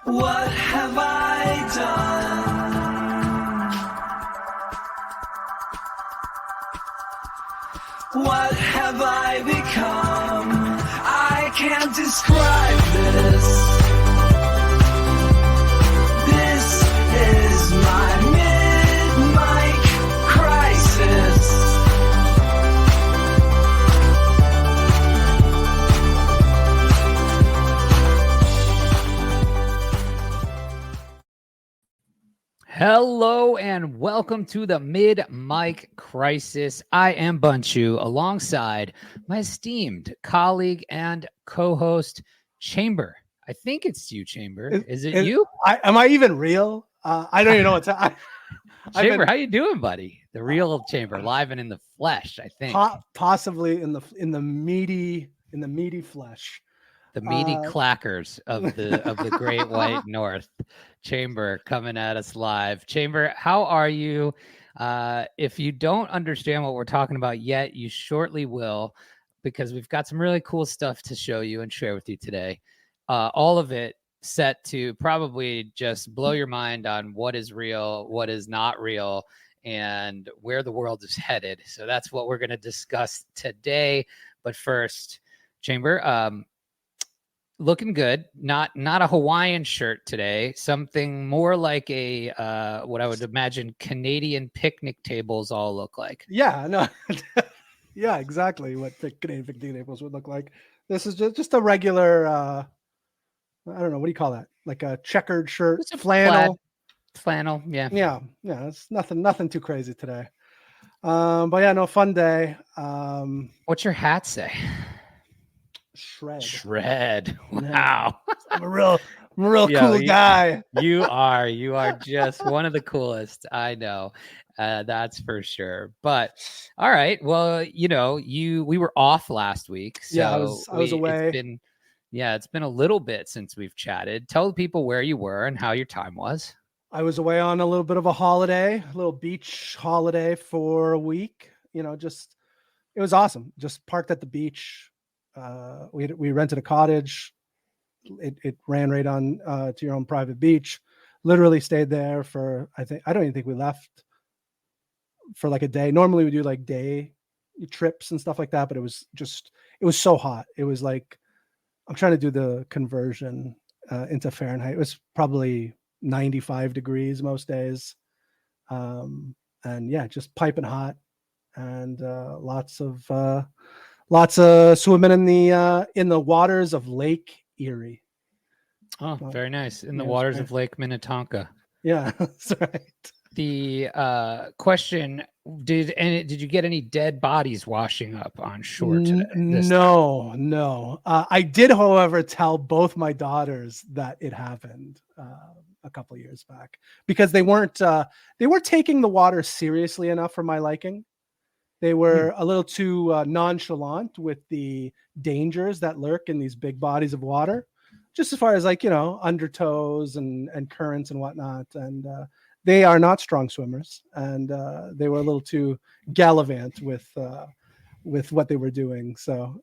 What have I done? What have I become? I can't describe this. This is my mid-mic crisis. Hello and welcome to the Mid-Mic Crisis. I am Bunchu alongside my esteemed colleague and co-host Chamber. I think it's you, Chamber. Is it you? Am I even real? I don't even know what's Chamber, how you doing, buddy? The real Chamber, live and in the flesh, I think. Possibly in the meaty flesh. The meaty clackers of the Great White North. Chamber coming at us live. Chamber, how are you? If you don't understand what we're talking about yet, you shortly will, because we've got some really cool stuff to show you and share with you today. All of it set to probably just blow your mind on what is real, what is not real, and where the world is headed. So that's what we're going to discuss today. But first, Chamber, looking good. Not a Hawaiian shirt today. Something more like a what I would imagine Canadian picnic tables all look like. Yeah, no, yeah, exactly what the Canadian picnic tables would look like. This is just a regular. I don't know, what do you call that? Like a checkered shirt, It's a flannel. Flannel, yeah. Yeah. It's nothing too crazy today. But yeah, no, fun day. What's your hat say? Shred. Wow. I'm a real cool guy. You are just one of the coolest. I know. That's for sure. But all right. Well, we were off last week. So yeah, I was away. It's been a little bit since we've chatted. Tell the people where you were and how your time was. I was away on a little bit of a holiday, a little beach holiday for a week. It was awesome. Just parked at the beach. We rented a cottage. It ran right on to your own private beach. Literally stayed there for, I don't even think we left for like a day. Normally we do like day trips and stuff like that, but it was so hot. It was like, I'm trying to do the conversion into Fahrenheit. It was probably 95 degrees most days. And yeah, just piping hot, and lots of swimming in the waters of Lake Erie. Oh, very nice. In the waters of Lake Minnetonka. Yeah, that's right. The question, did you get any dead bodies washing up on shore today? No. I did, however, tell both my daughters that it happened a couple of years back, because they weren't taking the water seriously enough for my liking. They were a little too nonchalant with the dangers that lurk in these big bodies of water, just as far as undertows and currents and whatnot. And they are not strong swimmers, and they were a little too gallivant with what they were doing. So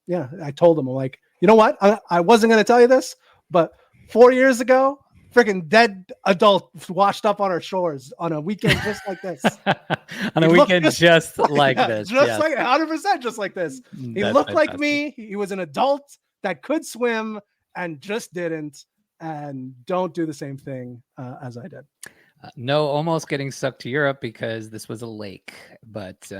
yeah, I told them, I'm like, you know what? I wasn't going to tell you this, but 4 years ago, freaking dead adult washed up on our shores on a weekend just like this. On a weekend just like this. Just like 100% just like this. He looked like me. He was an adult that could swim and just didn't. And don't do the same thing as I did. No, almost getting sucked to Europe because this was a lake. But,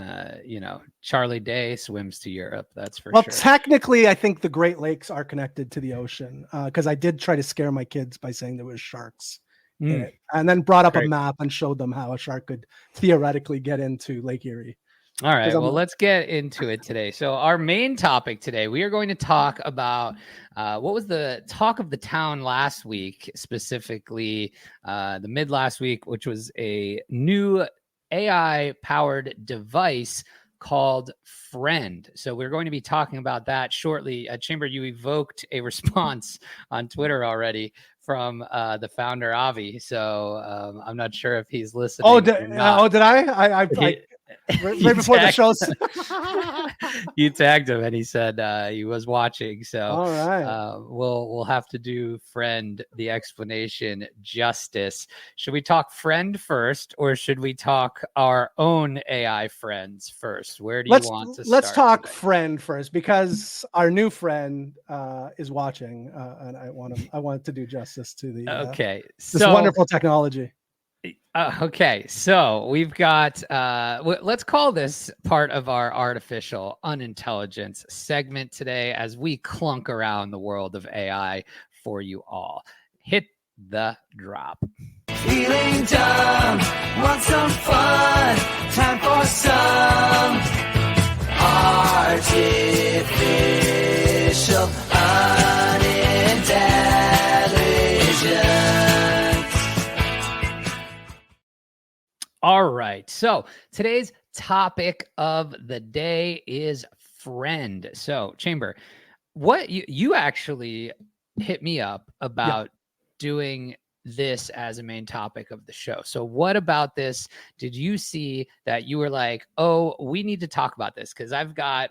Charlie Day swims to Europe. That's for sure. Well, technically, I think the Great Lakes are connected to the ocean, because I did try to scare my kids by saying there was sharks in it, and then brought up a map and showed them how a shark could theoretically get into Lake Erie. All right, well, let's get into it today. So our main topic today, we are going to talk about what was the talk of the town last week, specifically the mid last week, which was a new AI-powered device called Friend. So we're going to be talking about that shortly. Chamber, you evoked a response on Twitter already from the founder, Avi. So I'm not sure if he's listening. Did I? right before the show. You tagged him and he said he was watching. So All right. we'll have to do friend the explanation justice. Should we talk friend first, or should we talk our own AI friends first? Where do you want to start? Let's talk today? friend first, because our new friend is watching, and I want to do justice to the Okay, this wonderful technology. Okay, so we've got let's call this part of our artificial unintelligence segment today as we clunk around the world of AI for you all. Hit the drop. Feeling dumb, want some fun, time for some artificial unintelligence. All right. So today's topic of the day is friend. So Chamber, what you actually hit me up about doing this as a main topic of the show. So what about this did you see that you were like, oh, we need to talk about this? Because I've got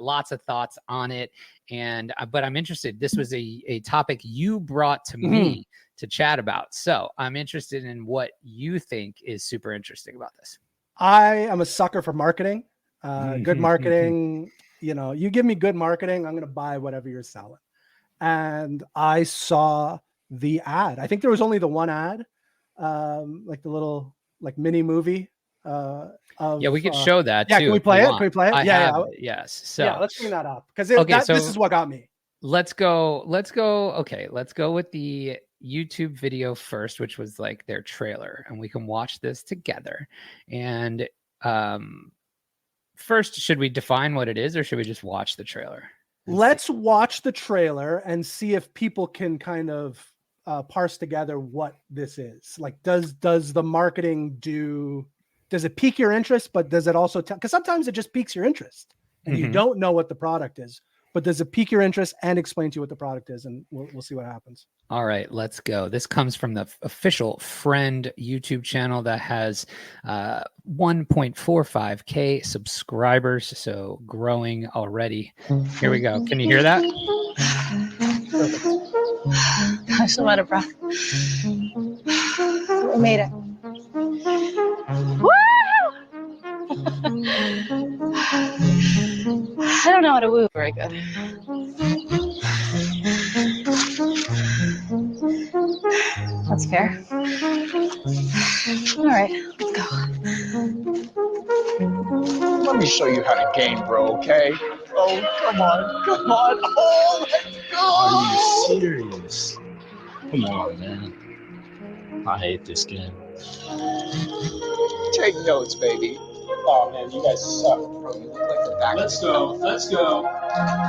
lots of thoughts on it. And but I'm interested. This was a topic you brought to me to chat about. So I'm interested in what you think is super interesting about this. I am a sucker for marketing. Good marketing, you give me good marketing, I'm going to buy whatever you're selling. And I saw the ad. I think there was only the one ad, like the little mini movie. We could show that too. Can we play it? Can we play it? Yes. So let's bring that up, because this is what got me. Let's go. Okay, let's go with the YouTube video first, which was like their trailer, and we can watch this together. And first, should we define what it is, or should we just watch the trailer? Let's watch the trailer and see if people can kind of parse together what this is. Like, does the marketing does it pique your interest, but does it also because sometimes it just piques your interest and you don't know what the product is, but does it pique your interest and explain to you what the product is? And we'll see what happens. All right, let's go. This comes from the official Friend YouTube channel that has 1.45K subscribers, so growing already. Here we go. Can you hear that? Gosh, I'm out of breath. We made it. Woo! I don't know how to woo very good. That's fair. All right, let's go. Let me show you how to game, bro, okay? Oh, come on. Oh, let's go. Are you serious? Come on, man. I hate this game. Take notes, baby. Oh, man, you guys suck, bro. You look like the back. Let's go.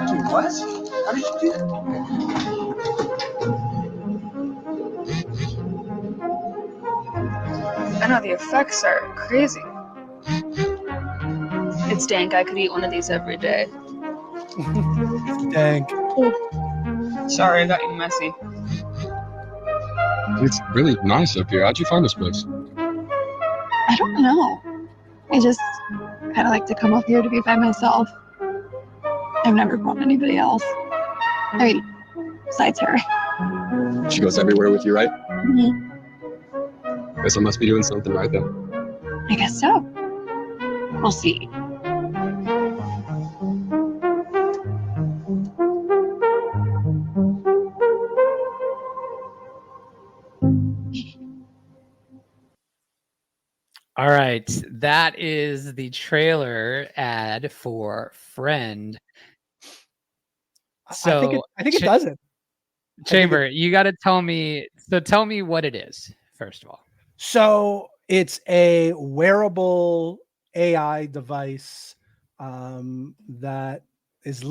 Dude, what? How did you do that? I know the effects are crazy. It's dank. I could eat one of these every day. Dank. Sorry, I got you messy. It's really nice up here. How'd you find this place? I don't know. I just kind of like to come up here to be by myself. I've never found anybody else. I mean, besides her. She goes everywhere with you, right? Mm-hmm. Guess I must be doing something right then. I guess so. We'll see. All right, that is the trailer ad for Friend. So I think it does it. Chamber, you got to tell me. So tell me what it is, first of all. So it's a wearable AI device that is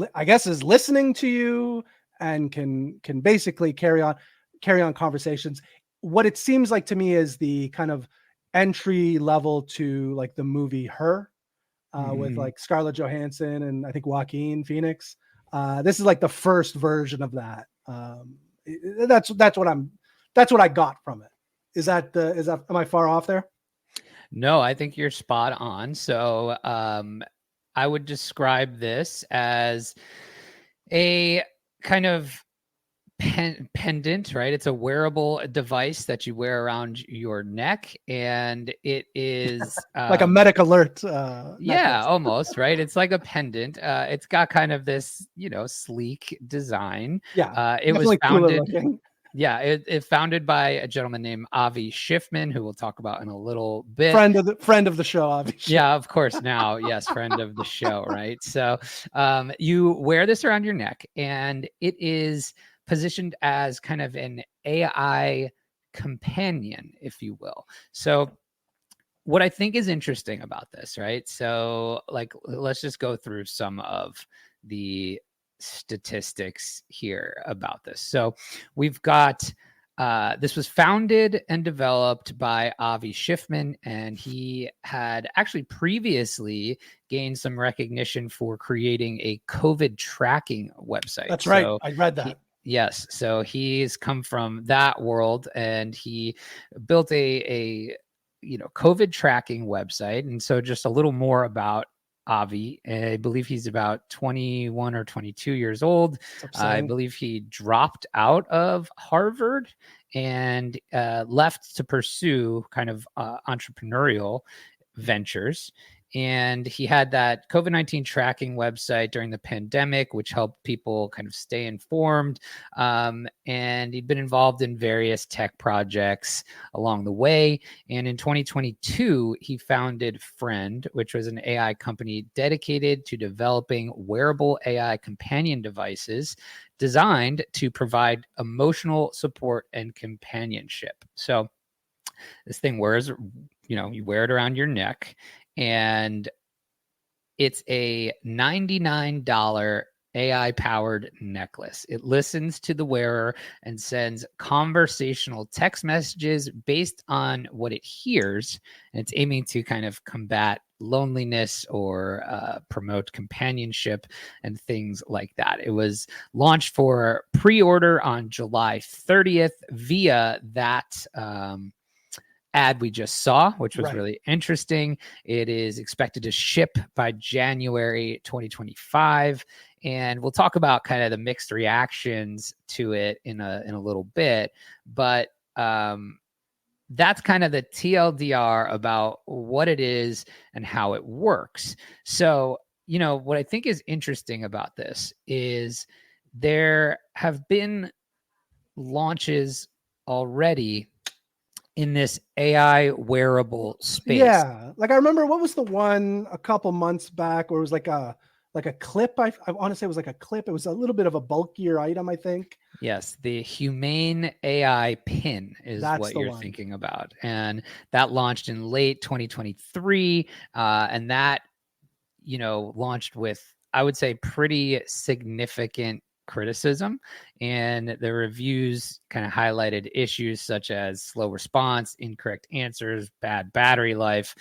listening to you and can basically carry on conversations. What it seems like to me is the kind of entry level to like the movie Her, with like Scarlett Johansson and I think Joaquin Phoenix. This is like the first version of that. That's what I got from it. Am I far off there? No, I think you're spot on. So I would describe this as a kind of pendant, right? It's a wearable device that you wear around your neck, and it is Like a medic alert. yeah, necklace. almost, right? It's like a pendant. It's got kind of this, sleek design. Yeah, It was definitely cooler founded. looking. Yeah, it founded by a gentleman named Avi Schiffman, who we'll talk about in a little bit. Friend of the show, obviously. Yeah, of course. Now, yes, friend of the show, right? So you wear this around your neck, and it is positioned as kind of an AI companion, if you will. So what I think is interesting about this, right? So like, let's just go through some of the statistics here about this. So we've got this was founded and developed by Avi Schiffman, and he had actually previously gained some recognition for creating a COVID tracking website. That's right. So I read that. yes. So he's come from that world, and he built a COVID tracking website. And so just a little more about Avi. I believe he's about 21 or 22 years old. I believe he dropped out of Harvard and left to pursue kind of entrepreneurial ventures. And he had that COVID-19 tracking website during the pandemic, which helped people kind of stay informed. And he'd been involved in various tech projects along the way. And in 2022, he founded Friend, which was an AI company dedicated to developing wearable AI companion devices designed to provide emotional support and companionship. So this thing wears, you wear it around your neck, and it's a $99 AI powered necklace. It listens to the wearer and sends conversational text messages based on what it hears. And it's aiming to kind of combat loneliness or promote companionship and things like that. It was launched for pre-order on July 30th via that ad we just saw, which was really interesting. It is expected to ship by January 2025, and we'll talk about kind of the mixed reactions to it in a little bit. But that's kind of the TLDR about what it is and how it works. So, what I think is interesting about this is there have been launches already in this AI wearable space. Yeah, like I remember, what was the one a couple months back where it was like a clip? I want to say it was like a clip. It was a little bit of a bulkier item, I think. Yes, the Humane AI pin is what you're thinking about, and that launched in late 2023, and that launched with, I would say, pretty significant criticism, and the reviews kind of highlighted issues such as slow response, incorrect answers, bad battery life,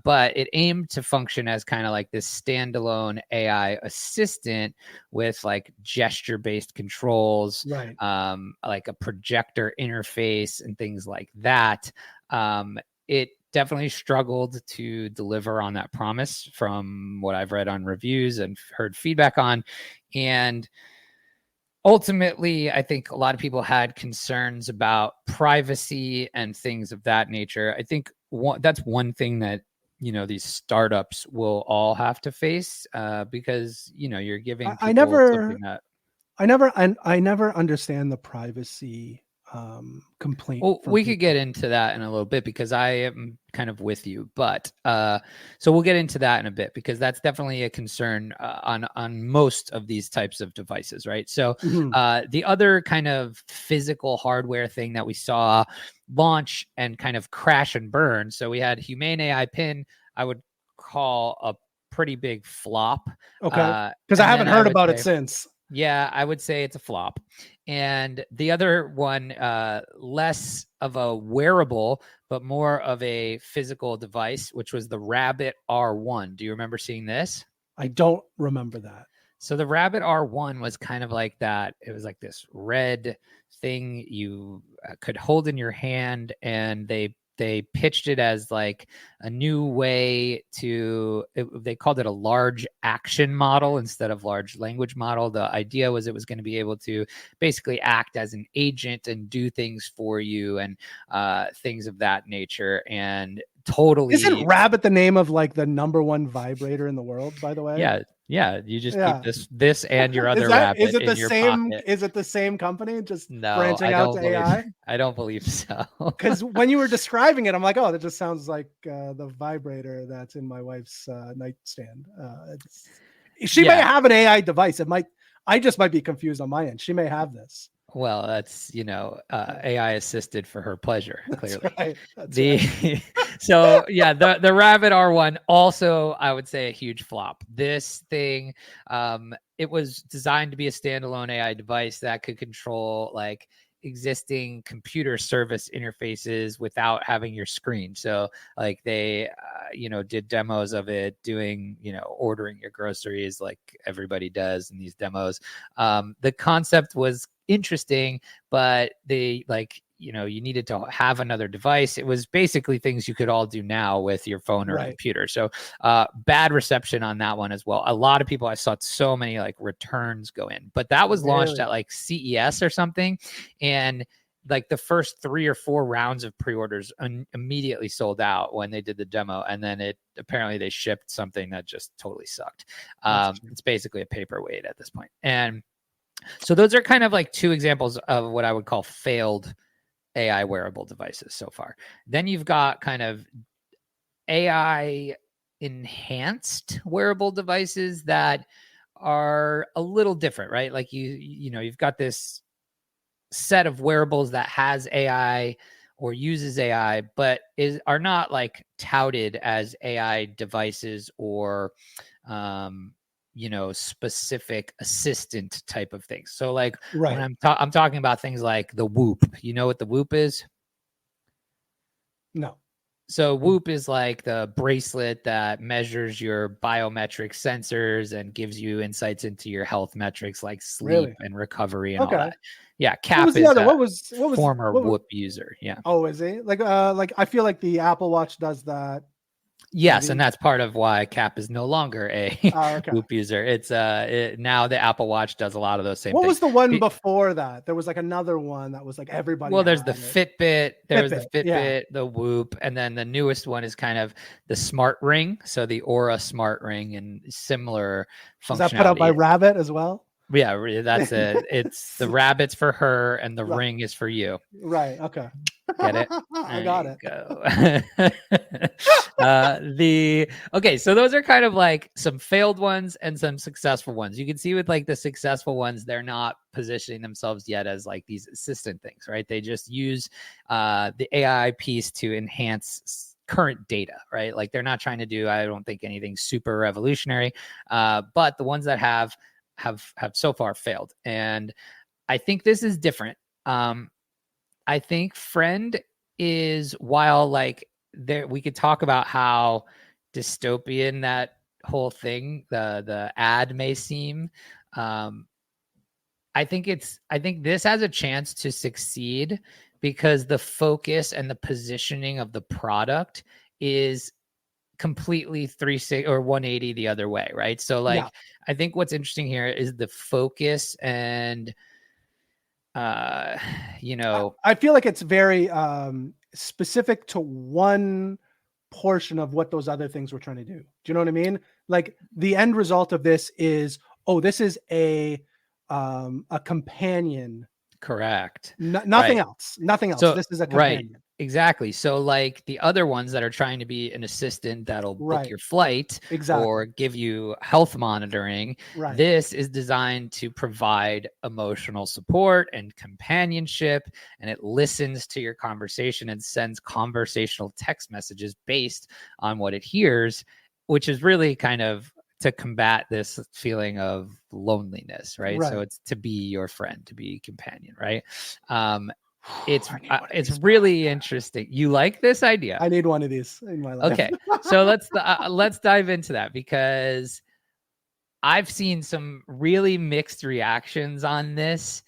but it aimed to function as kind of like this standalone AI assistant with like gesture-based controls, like a projector interface and things like that. It definitely struggled to deliver on that promise from what I've read on reviews and heard feedback on. And ultimately, I think a lot of people had concerns about privacy and things of that nature. I think that's one thing that, these startups will all have to face because, you're giving people something that... I never understand the privacy complaint. Well, we could get into that in a little bit because I am kind of with you, but so we'll get into that in a bit because that's definitely a concern on most of these types of devices, right? So the other kind of physical hardware thing that we saw launch and kind of crash and burn. So we had Humane AI pin. I would call a pretty big flop. Okay, because I haven't heard about it since. Yeah, I would say it's a flop. And the other one, less of a wearable, but more of a physical device, which was the Rabbit R1. Do you remember seeing this? I don't remember that. So the Rabbit R1 was kind of like that. It was like this red thing you could hold in your hand, and they they pitched it as like a new way they called it a large action model instead of large language model. The idea was it was going to be able to basically act as an agent and do things for you and things of that nature. And totally. Isn't Rabbit the name of like the #1 vibrator in the world, by the way? Yeah. You just keep this and your other rabbit is it in the your same pocket. Is it the same company just No, branching out to AI? I don't believe so. Because when you were describing it, I'm like, oh, that just sounds like the vibrator that's in my wife's nightstand. She may have an AI device. I just might be confused on my end. She may have this. Well, that's AI assisted for her pleasure, clearly. That's right. So yeah, the Rabbit R1 also, I would say, a huge flop. This thing, it was designed to be a standalone AI device that could control like existing computer service interfaces without having your screen. So like they did demos of it doing ordering your groceries like everybody does in these demos. The concept was interesting, but they you needed to have another device. It was basically things you could all do now with your phone or computer. So bad reception on that one as well. A lot of people, I saw so many like returns go in, but that was launched at like CES or something. And like the first 3 or 4 rounds of pre-orders immediately sold out when they did the demo. And then apparently they shipped something that just totally sucked. It's basically a paperweight at this point. And so those are kind of like 2 examples of what I would call failed AI wearable devices so far. Then you've got kind of AI enhanced wearable devices that are a little different, right? Like you've got this set of wearables that has AI or uses AI, but are not like touted as AI devices or specific assistant type of things. So like when I'm talking about things like the Whoop. You know what the Whoop is? No. So Whoop is like the bracelet that measures your biometric sensors and gives you insights into your health metrics like sleep and recovery and all that. Yeah, Cap is what was former Whoop user. Yeah. Oh, is he? Like I feel like the Apple Watch does that. Yes, maybe. And that's part of why Cap is no longer a Whoop user. It's now the Apple Watch does a lot of those same things. What was the one before that? There was like another one that was like everybody. Well, there's the Fitbit, was the Fitbit, the Whoop, and then the newest one is kind of the Smart Ring. So the Aura Smart Ring and similar functionality. Is that put out by Rabbit as well? Yeah, that's it. It's the Rabbit's for her and the ring is for you. Right. Okay. Get it? I got it. Okay, so those are kind of like some failed ones and some successful ones. You can see with like the successful ones, they're not positioning themselves yet as like these assistant things, right? They just use the AI piece to enhance current data, right? Like they're not trying to do, I don't think, anything super revolutionary, but the ones that have so far failed. And I think this is different. I think Friend is, while like there, we could talk about how dystopian that whole thing, the ad may seem. I think this has a chance to succeed because the focus and the positioning of the product is completely 360 or 180 the other way, right? So like I think what's interesting here is the focus and I feel like it's very specific to one portion of what those other things were trying to do. Do you know what I mean? Like the end result of this is, this is a companion. Correct. Nothing else. So, this is a companion. Right. Exactly. So like the other ones that are trying to be an assistant that'll book your flight or give you health monitoring. Right. This is designed to provide emotional support and companionship, and it listens to your conversation and sends conversational text messages based on what it hears, which is really kind of to combat this feeling of loneliness, right? So it's to be your friend, to be a companion, right? It's really interesting. You like this idea? I need one of these in my life. Okay, so let's dive into that because I've seen some really mixed reactions on this,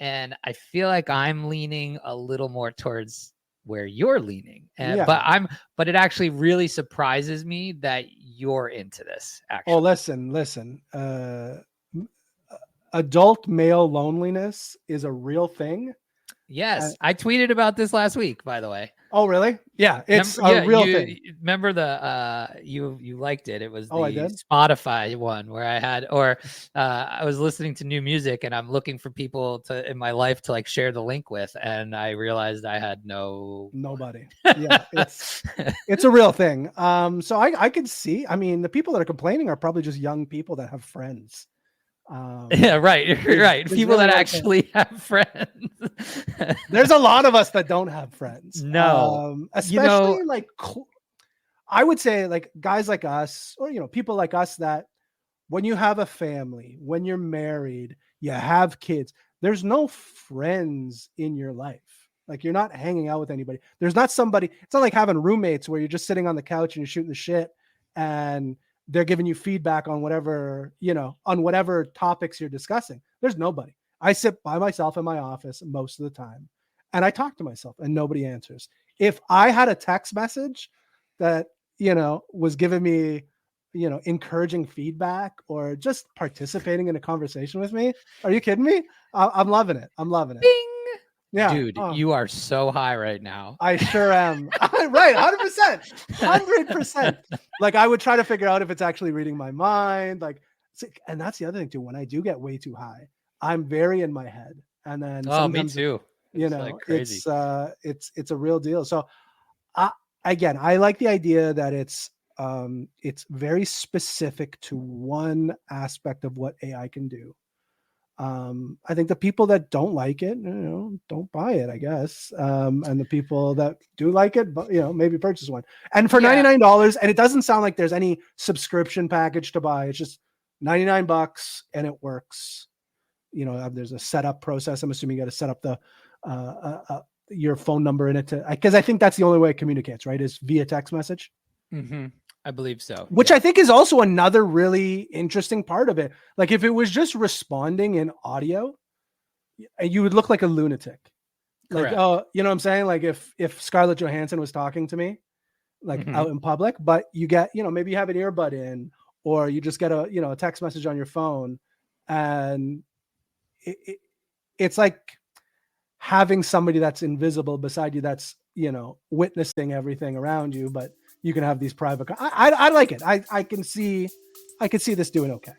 and I feel like I'm leaning a little more towards where you're leaning. And Yeah. but it actually really surprises me that you're into this, actually. Oh, listen. Adult male loneliness is a real thing. Yes, I tweeted about this last week, by the way. Oh, really? Yeah, it's a real thing. Remember you liked it. It was the I did? Spotify one where I was listening to new music and I'm looking for people in my life to like share the link with, and I realized I had nobody. Yeah, it's a real thing. So I could see. I mean, the people that are complaining are probably just young people that have friends. Yeah, right. People that actually have friends. There's a lot of us that don't have friends. No, especially I would say like guys like us, or people like us, that when you have a family, when you're married, you have kids, there's no friends in your life. Like, you're not hanging out with anybody. There's not somebody. It's not like having roommates where you're just sitting on the couch and you're shooting the shit and they're giving you feedback on whatever topics you're discussing. There's nobody. I sit by myself in my office most of the time and I talk to myself and nobody answers. If I had a text message that, was giving me, encouraging feedback or just participating in a conversation with me, are you kidding me? I'm loving it. Bing. Yeah. Dude, you are so high right now. I sure am. Right. 100%. Like, I would try to figure out if it's actually reading my mind. Like, and that's the other thing too. When I do get way too high, I'm very in my head. And then me too. It's a real deal. So again, I like the idea that it's very specific to one aspect of what AI can do. I think the people that don't like it, don't buy it, I guess. And the people that do like it, but maybe purchase one. And for $99, and it doesn't sound like there's any subscription package to buy. It's just $99 and it works. There's a setup process. I'm assuming you got to set up the your phone number in it because I think that's the only way it communicates, right? Is via text message. Mm-hmm. I believe so. Which I think is also another really interesting part of it. Like, if it was just responding in audio, you would look like a lunatic. Correct. Like, you know what I'm saying? Like, if Scarlett Johansson was talking to me, like out in public, but you get, maybe you have an earbud in, or you just get a text message on your phone, and it's like having somebody that's invisible beside you that's, witnessing everything around you, but you can have these private. I like it. I can see this doing okay.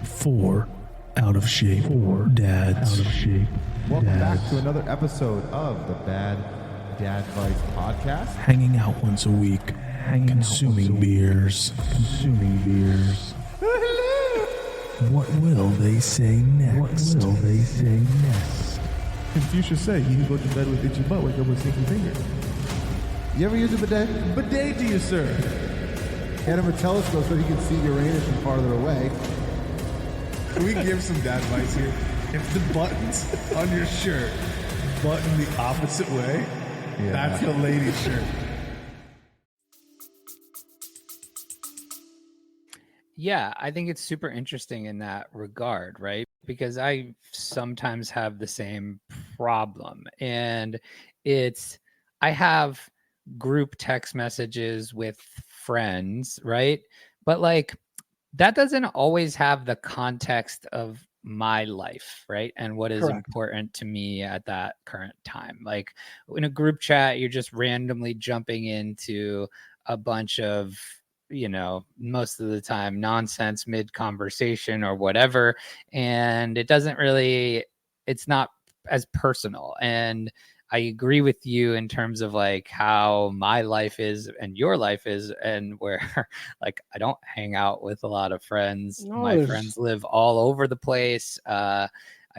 Four out of shape. Four dads. Out of shape. Welcome back to another episode of the Bad Dad Advice Podcast. Hanging out once a week. Consuming beers. What will they say next? Confucius said, "You can go to bed with itchy butt, wake up with sticky finger." You ever use a bidet? Bidet to you, sir. Get him a telescope so he can see Uranus from farther away. Can we give some dad advice here? If the buttons on your shirt button the opposite way, that's the lady's shirt. Yeah, I think it's super interesting in that regard, right? Because I sometimes have the same problem. And I have group text messages with friends, right? But like, that doesn't always have the context of my life, right? And what is Correct. important to me at that current time. Like, in a group chat, you're just randomly jumping into a bunch of, most of the time nonsense mid conversation or whatever. And it's not as personal. And I agree with you in terms of like how my life is and your life is, and where like I don't hang out with a lot of friends. My friends live all over the place. I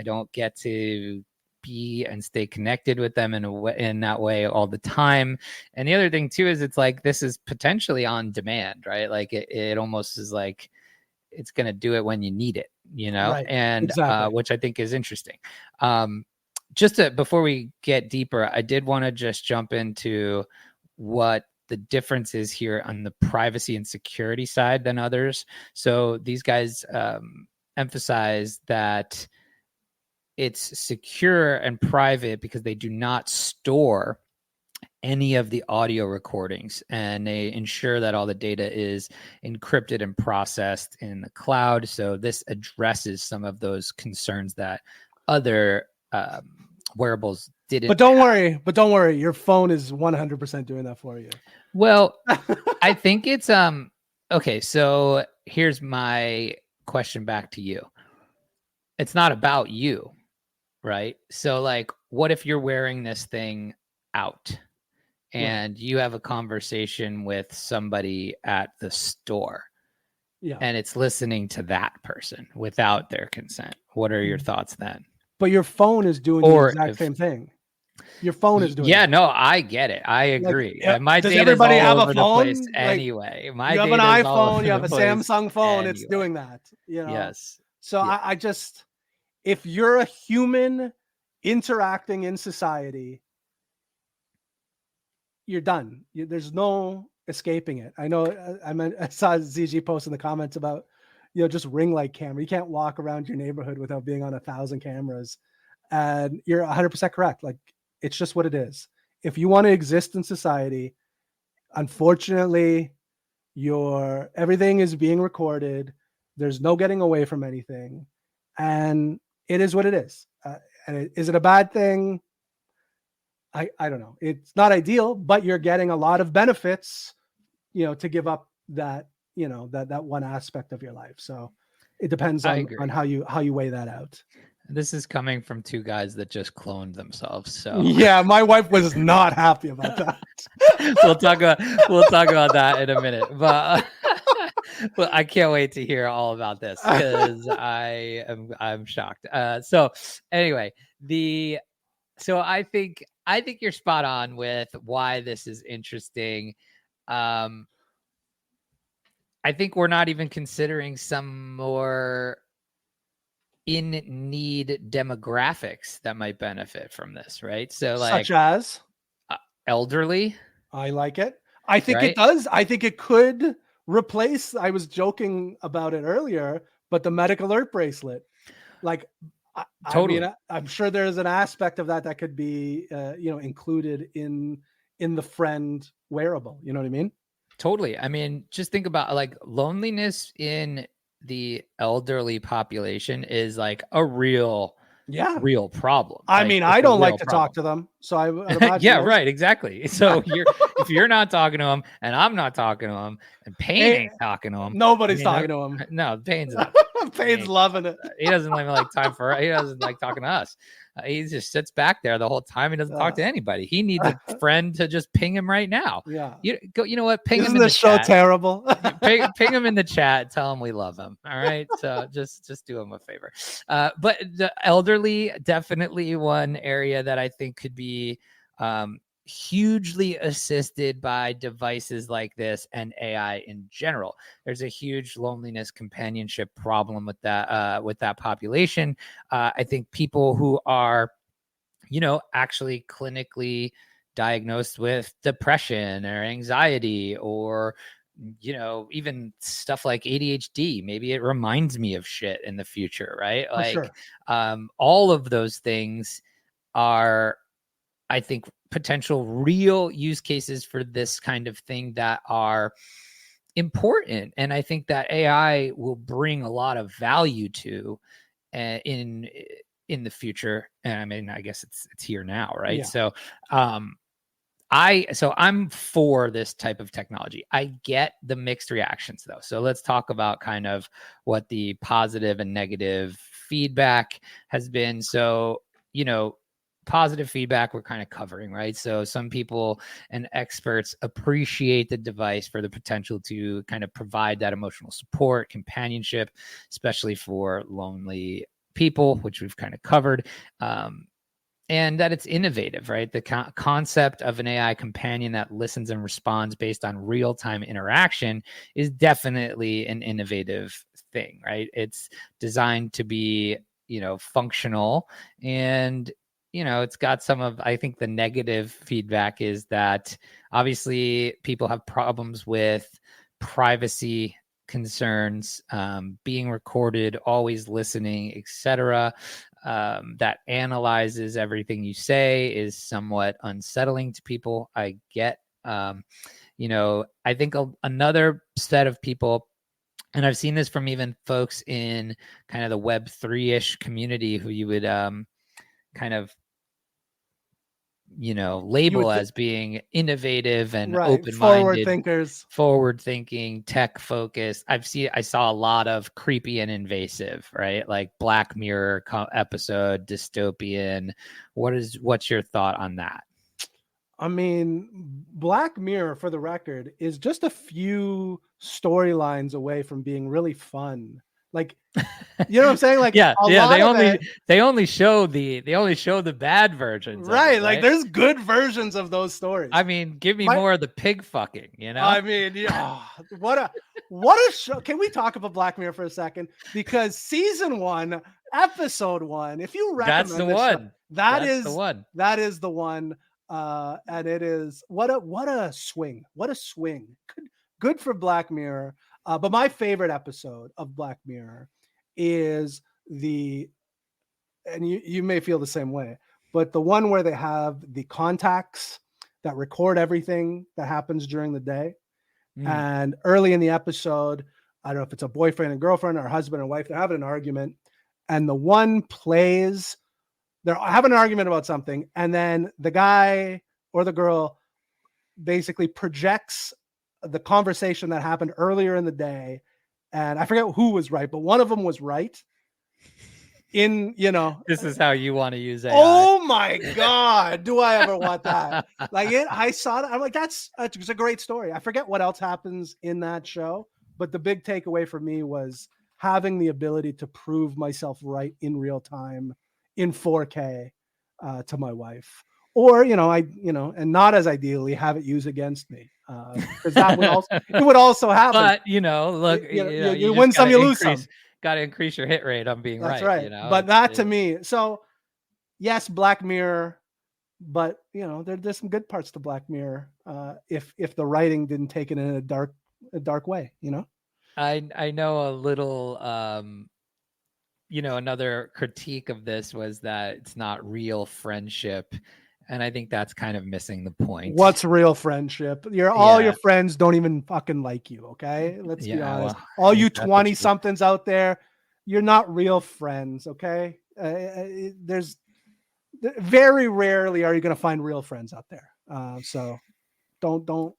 don't get to be and stay connected with them in that way all the time. And the other thing too is it's like this is potentially on demand, right? Like it almost is like it's going to do it when you need it, Right. And Exactly. which I think is interesting. Before we get deeper, I did want to just jump into what the difference is here on the privacy and security side than others. So these guys emphasize that it's secure and private because they do not store any of the audio recordings, and they ensure that all the data is encrypted and processed in the cloud. So this addresses some of those concerns that other wearables didn't. But don't worry, your phone is 100% doing that for you. Well, I think it's okay. So here's my question back to you. It's not about you, right? So like, what if you're wearing this thing out and you have a conversation with somebody at the store, and it's listening to that person without their consent? What are your thoughts then? But your phone is doing the exact same thing. Your phone is doing. Yeah, no, I get it. I agree. Like, my does data's everybody all have over a phone? the place Like, anyway. My you have an data's all iPhone, over you have the a place Samsung phone. anyway. It's doing that. You know. Yes. So I just, if you're a human interacting in society, you're done. There's no escaping it. I know. I saw ZG post in the comments about, just ring light camera. You can't walk around your neighborhood without being on 1,000 cameras. And you're 100% correct. Like, it's just what it is. If you want to exist in society, unfortunately, everything is being recorded. There's no getting away from anything, and it is what it is. Is it a bad thing? I don't know. It's not ideal, but you're getting a lot of benefits, to give up that, that one aspect of your life. So it depends on how you weigh that out. This is coming from two guys that just cloned themselves. So yeah, my wife was not happy about that. we'll talk about that in a minute. But well, I can't wait to hear all about this because I'm shocked. So anyway, so I think you're spot on with why this is interesting. I think we're not even considering some more in need demographics that might benefit from this, right? So like such as elderly. I like it. I think it does. I think it could replace, I was joking about it earlier, but the medical alert bracelet, like totally. I mean, I'm sure there's an aspect of that could be, included in the friend wearable. You know what I mean? Totally. I mean, just think about like loneliness in the elderly population is like a real problem. I mean, I don't like to talk to them, so I would imagine yeah, right, exactly. So if you're not talking to them and I'm not talking to them and Payne ain't talking to them, nobody's talking to him. No, Payne's loving it. He doesn't even like he doesn't like talking to us. He just sits back there the whole time. He doesn't talk to anybody. He needs a friend to just ping him right now. Yeah. You know what? Ping Isn't him in the show chat. terrible? ping him in the chat. Tell him we love him. All right. So just do him a favor. But the elderly, definitely one area that I think could be hugely assisted by devices like this and AI in general. There's a huge loneliness companionship problem with that population. I think people who are, actually clinically diagnosed with depression or anxiety or, even stuff like ADHD, maybe it reminds me of shit in the future, right? Like, sure. All of those things are, I think, potential real use cases for this kind of thing that are important. And I think that AI will bring a lot of value to in the future. And I mean, I guess it's here now, right? Yeah. So I'm for this type of technology. I get the mixed reactions though. So let's talk about kind of what the positive and negative feedback has been. So, positive feedback we're kind of covering, right? So some people and experts appreciate the device for the potential to kind of provide that emotional support, companionship, especially for lonely people, which we've kind of covered. And that it's innovative, right? The concept of an AI companion that listens and responds based on real-time interaction is definitely an innovative thing, right? It's designed to be, functional, and it's got some of, I think the negative feedback is that obviously people have problems with privacy concerns, being recorded, always listening, etc. That analyzes everything you say is somewhat unsettling to people. I get, you know, I think another set of people, and I've seen this from even folks in kind of the Web3-ish community who you would kind of, you know, label as being innovative and open-minded, forward-thinking, tech-focused. I saw a lot of creepy and invasive, right? Like Black Mirror episode, dystopian. What's your thought on that? I mean, Black Mirror, for the record, is just a few storylines away from being really fun. Like, you know what I'm saying? Like, they only show the bad versions, right? Like, there's good versions of those stories. I mean, give me more of the pig fucking, you know? I mean, yeah, what a show. Can we talk about Black Mirror for a second? Because season 1, episode 1, if you recommend that's the one. That is the one. And it is what a swing. Good for Black Mirror. But my favorite episode of Black Mirror is and you may feel the same way, but the one where they have the contacts that record everything that happens during the day. And early in the episode, I don't know if it's a boyfriend and girlfriend or husband and wife, they're having an argument, and the one they're having an argument about something, and then the guy or the girl basically projects the conversation that happened earlier in the day. And I forget who was right, but one of them was right. This is how you want to use AI. Oh my God. Do I ever want that? I saw that. I'm like, it's a great story. I forget what else happens in that show, but the big takeaway for me was having the ability to prove myself right in real time in 4K to my wife, or and not as ideally have it used against me, because it would also happen. But look, you win some, you lose some. Got to increase your hit rate on being right. That's right. But that to me, so yes, Black Mirror, but there's some good parts to Black Mirror. If the writing didn't take it in a dark way, I know a little. Another critique of this was that it's not real friendship. And I think that's kind of missing the point. What's real friendship? All your friends don't even fucking like you. Okay. Let's be honest. All you 20 somethings out there, you're not real friends. Okay. There's very rarely are you going to find real friends out there. So don't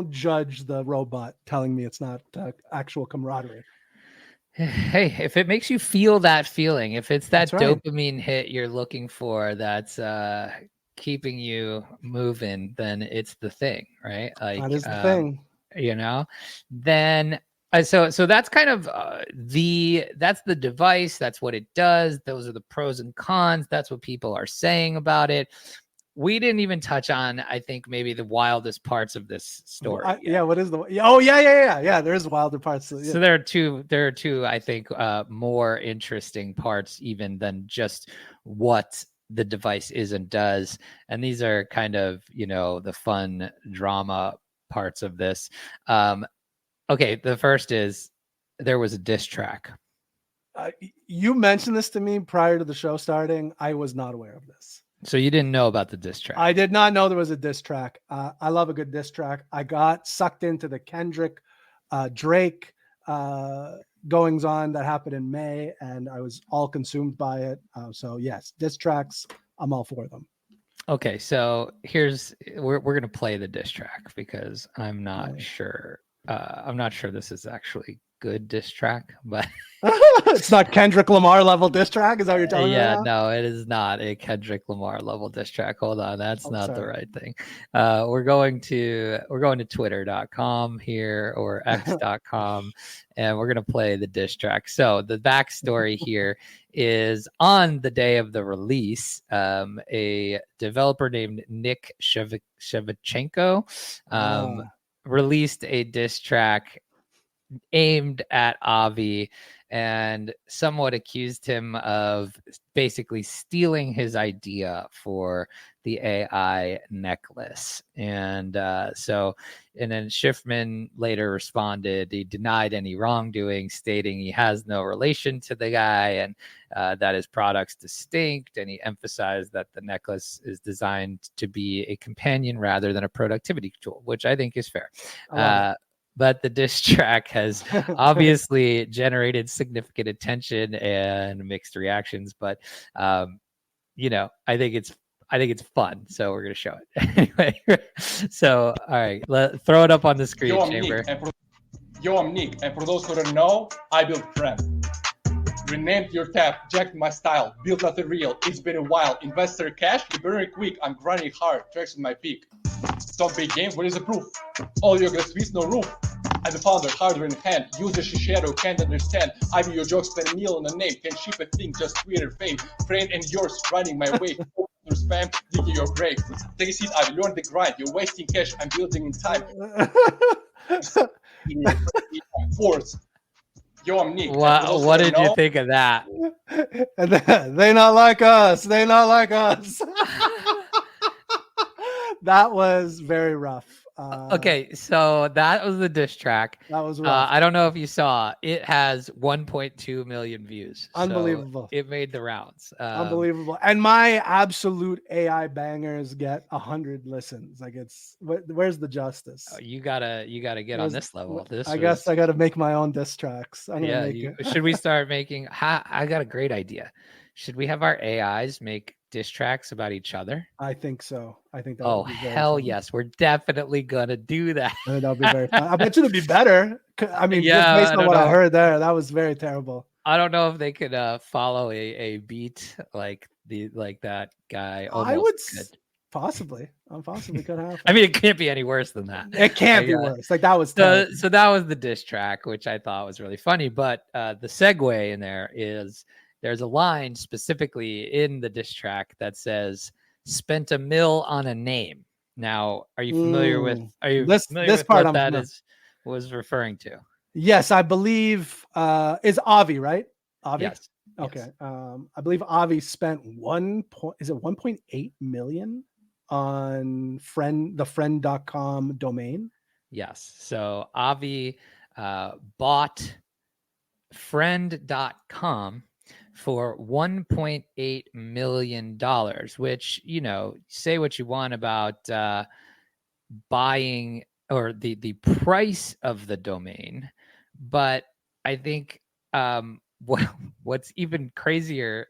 judge the robot telling me it's not actual camaraderie. Hey, if it makes you feel that feeling, if it's that dopamine hit you're looking for, that's keeping you moving, then it's the thing, right? Like that is the thing, then so that's kind of that's the device, that's what it does, those are the pros and cons, that's what people are saying about it. We didn't even touch on, I think, maybe the wildest parts of this story. What is the? Oh, yeah. There's wilder parts. So there are two, I think, more interesting parts even than just what the device is and does. And these are kind of, the fun drama parts of this. Okay, the first is there was a diss track. You mentioned this to me prior to the show starting. I was not aware of this. So you didn't know about the diss track? I did not know there was a diss track. I love a good diss track. I got sucked into the Kendrick, Drake goings on that happened in May, and I was all consumed by it. So yes, diss tracks, I'm all for them. Okay, so we're going to play the diss track because I'm not sure. I'm not sure this is actually good diss track, but it's not Kendrick Lamar level diss track. Is that what you're telling me? Yeah, no, it is not a Kendrick Lamar level diss track. Hold on, that's not the right thing. We're going to twitter.com here or x.com, and we're going to play the diss track. So the backstory here is on the day of the release, a developer named Nick Shevchenko released a diss track aimed at Avi, and somewhat accused him of basically stealing his idea for the AI necklace. And then Schiffman later responded. He denied any wrongdoing, stating he has no relation to the guy and that his product's distinct. And he emphasized that the necklace is designed to be a companion rather than a productivity tool, which I think is fair. But the diss track has obviously generated significant attention and mixed reactions. But you know, I think it's fun, so we're gonna show it anyway. So, all right, throw it up on the screen, Chamber. I'm Nick, and for those who don't know, I built Friend. Renamed your tab, jacked my style, built nothing real. It's been a while. Investor cash, be very quick. I'm grinding hard, tracks in my peak. Some big game, what is the proof? All your guys sweets, no roof. I'm the founder, hardware in hand. User shadow can't understand. I mean your jokes, spend a meal on a name. Can ship a thing, just Twitter fame. Friend and yours, running my way. Spam, digging your grave. Take a seat, I've learned the grind. You're wasting cash, I'm building in time. Force. Yo, I'm Nick. What did you think of that? They not like us. They not like us. That was very rough. Okay, so that was the diss track. That was rough. I don't know if you saw. It has 1.2 million views. Unbelievable. So it made the rounds. Unbelievable. And my absolute AI bangers get 100 listens. Like where's the justice? You gotta get on this level. I guess I gotta make my own diss tracks. Should we start making? I got a great idea. Should we have our AIs make diss tracks about each other? I think so. I think that. Oh hell fun. Yes, we're definitely gonna do that. That'll be very fun. I bet you it'll be better. I mean, just based on what I heard there, that was very terrible. I don't know if they could follow a beat like that guy. I would possibly could have. I mean, it can't be any worse than that. It can't be worse. Like that was so that was the diss track, which I thought was really funny. But the segue in there is. There's a line specifically in the diss track that says "spent $1 million on a name." Now, are you familiar with? Are you familiar with part what that was referring to? Yes, I believe is Avi, right? Avi. Yes. Okay. I believe Avi spent 1.8 million on the friend.com domain. Yes. So Avi bought friend.com for $1.8 million, which, you know, say what you want about buying or the price of the domain, but I think what's even crazier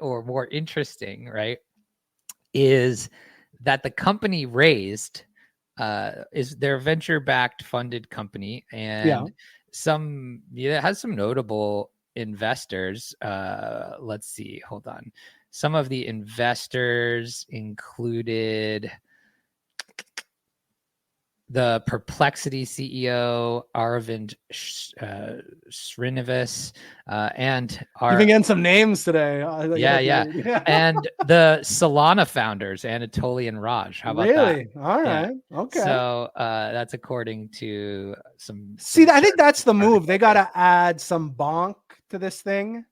or more interesting, right, is that the company raised is their venture-backed funded company, and it has some notable investors. Let's see, hold on. Some of the investors included the Perplexity CEO Aravind Srinivas, and you've been getting some names today. And the Solana founders, Anatoly and Raj. How about that? All right. Okay. So that's according to some. See, I think that's the move. They got to add some bonk to this thing.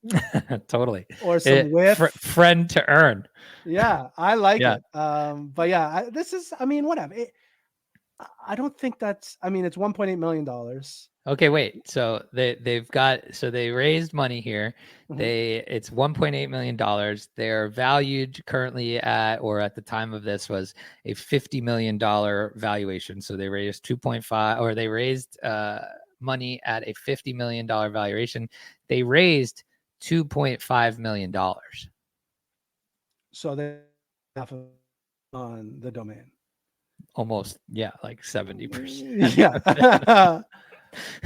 Totally. Or some whiff. Friend to earn. Yeah, I like it. But yeah, this is. I mean, whatever. I don't think that's. I mean, it's $1.8 million. Okay, wait. So they raised money here. Mm-hmm. It's $1.8 million. They're valued currently at the time of this was a $50 million valuation. So they raised 2.5, or they raised money at a $50 million valuation. They raised $2.5 million. So they have on the domain. Almost, like 70%. Yeah.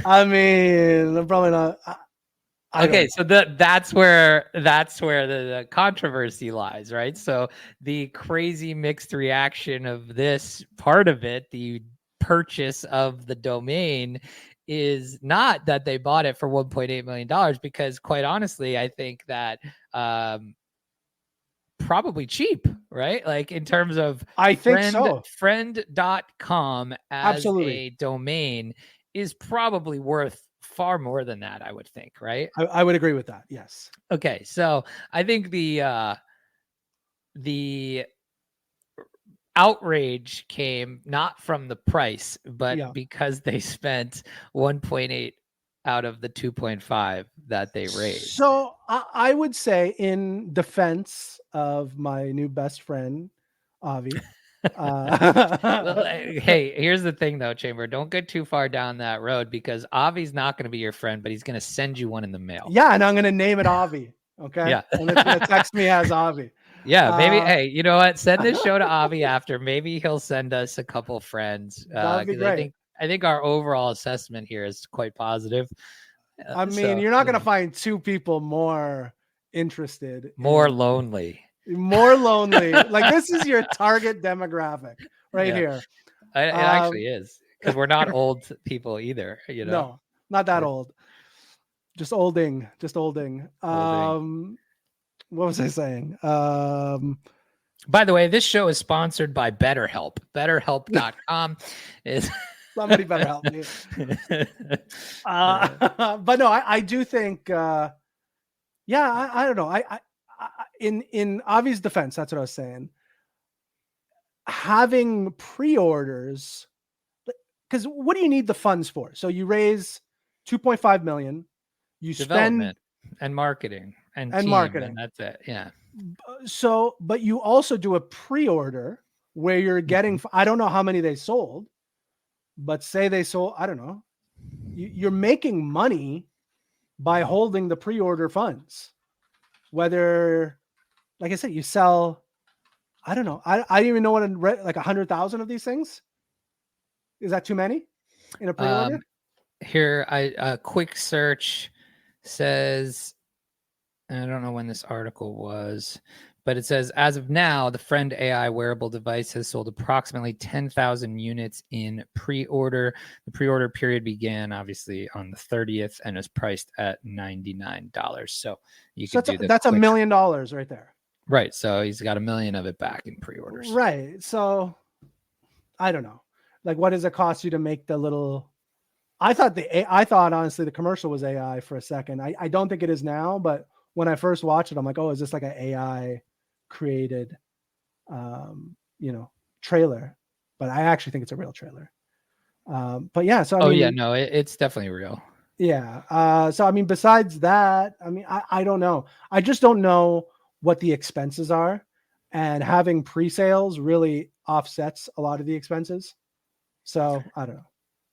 I mean, probably not. Okay, so that's where the controversy lies, right? So the crazy mixed reaction of this part of it, the purchase of the domain, is not that they bought it for $1.8 million, because quite honestly, I think that probably cheap, right? Like in terms of friend.com as a domain is probably worth far more than that, I would think, right? I would agree with that. Yes. Okay, so I think the outrage came not from the price, but Yeah. because they spent 1.8 out of the 2.5 that they raised. So I would say, in defense of my new best friend, Avi. Well, hey, here's the thing though, Chamber. Don't get too far down that road, because Avi's not going to be your friend, but he's going to send you one in the mail. Yeah, and I'm going to name it Avi. Okay. Yeah. And it's going to text me as Avi. Yeah, maybe. Hey, you know what? Send this show to Avi after. Maybe he'll send us a couple friends. That'd be great. I think our overall assessment here is quite positive. I mean, you're not going to find two people more interested, more lonely. Like, this is your target demographic right here. It actually is, because we're not old people either. You know, no, not that old. Just olding. What was I saying? By the way, this show is sponsored by BetterHelp. BetterHelp.com is somebody better help me. But no, I do think. I don't know. I in Avi's defense, that's what I was saying. Having pre-orders, because what do you need the funds for? So you raise 2.5 million. You development and marketing and team, marketing. And that's it. Yeah. So, but you also do a pre-order where you're getting, I don't know how many they sold, but say they sold, I don't know. You're making money by holding the pre-order funds. Whether, like I said, you sell, I don't know. I didn't even know what, like 100,000 of these things. Is that too many in a pre-order? Here, a quick search says, I don't know when this article was, but it says, as of now, the Friend AI wearable device has sold approximately 10,000 units in pre-order. The pre-order period began obviously on the 30th and is priced at $99. So you can do that's $1 million right there. Right. So he's got $1 million of it back in pre-orders. Right. So I don't know. Like, what does it cost you to make the little? I thought honestly the commercial was AI for a second. I don't think it is now, but when I first watched it, I'm like, oh, is this like an AI created, trailer? But I actually think it's a real trailer. But yeah, so it's definitely real. Yeah. So I mean, besides that, I mean, I don't know. I just don't know what the expenses are, and having pre-sales really offsets a lot of the expenses. So I don't know.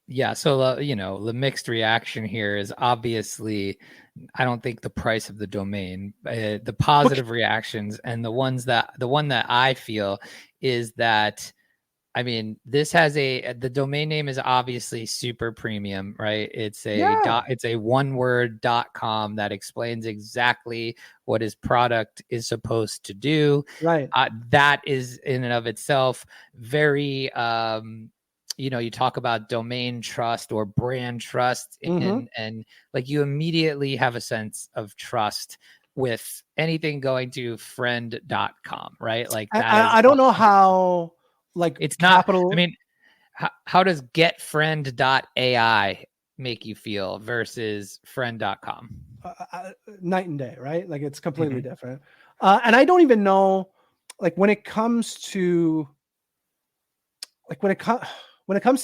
Yeah. So, the mixed reaction here is obviously, I don't think the price of the domain, the positive reactions, and the one that I feel is that, I mean, this has the domain name is obviously super premium, right? It's a one-word.com that explains exactly what his product is supposed to do. Right. That is in and of itself very, you talk about domain trust or brand trust, and like you immediately have a sense of trust with anything going to friend.com, right? Like that. I don't know how, like, it's capital. Not, I mean, how does getfriend.ai make you feel versus friend.com? Night and day, right? Like, it's completely different. And I don't even know, like, when it comes to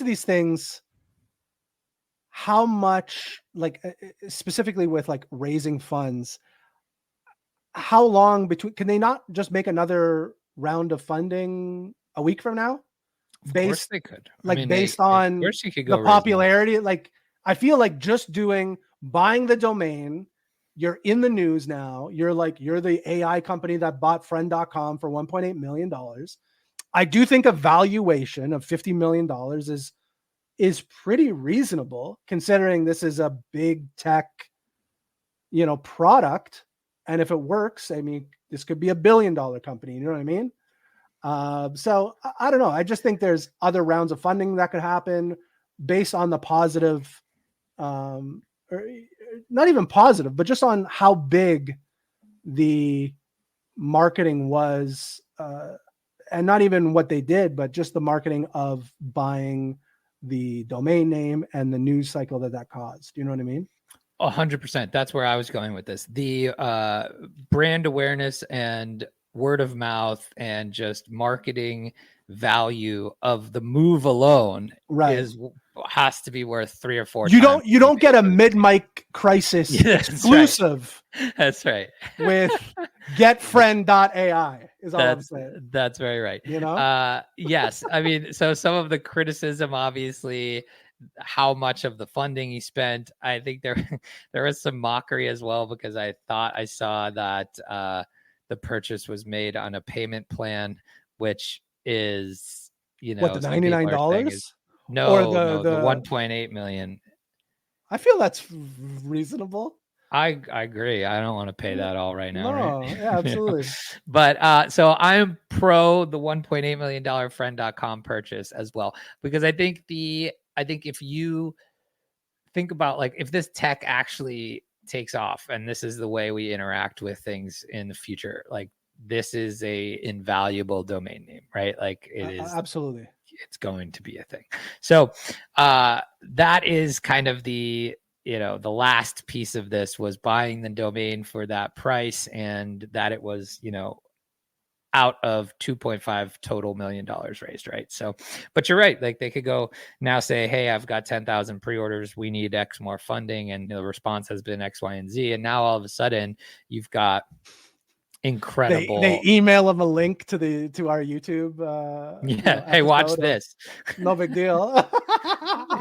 these things, how much, like, specifically with like raising funds, how long between, can they not just make another round of funding a week from now? Of course they could. Based on the popularity. Like, I feel like just buying the domain, you're in the news now. You're the AI company that bought friend.com for $1.8 million. I do think a valuation of $50 million is pretty reasonable, considering this is a big tech, product. And if it works, I mean, this could be $1 billion company. You know what I mean? So I don't know. I just think there's other rounds of funding that could happen based on the positive, or not even positive, but just on how big the marketing was, and not even what they did, but just the marketing of buying the domain name and the news cycle that caused. You know what I mean? 100%. That's where I was going with this. The brand awareness and word of mouth and just marketing value of the move alone has to be worth 3 or 4 times. You don't get a mid-mic crisis exclusive. Right. That's right. With getfriend.ai is all I'm saying. That's very right. You know? Yes. I mean, so some of the criticism, obviously, how much of the funding he spent. I think there was some mockery as well, because I thought I saw that the purchase was made on a payment plan, which is, what, the $99? No, or the 1.8 million. I feel that's reasonable. I agree. I don't want to pay that all right now. No, right? yeah, absolutely. But so I'm pro the $1.8 million friend.com purchase as well, because I think if you think about, like, if this tech actually takes off and this is the way we interact with things in the future, like, this is a invaluable domain name, right? Like, it is absolutely. It's going to be a thing. So that is kind of the last piece of this, was buying the domain for that price, and that it was, out of 2.5 total $1 million raised, right? So, but you're right. Like, they could go now say, hey, I've got 10,000 pre-orders. We need X more funding. And the response has been X, Y, and Z. And now all of a sudden you've got incredible. They email them a link to our YouTube. Hey, watch this. No big deal.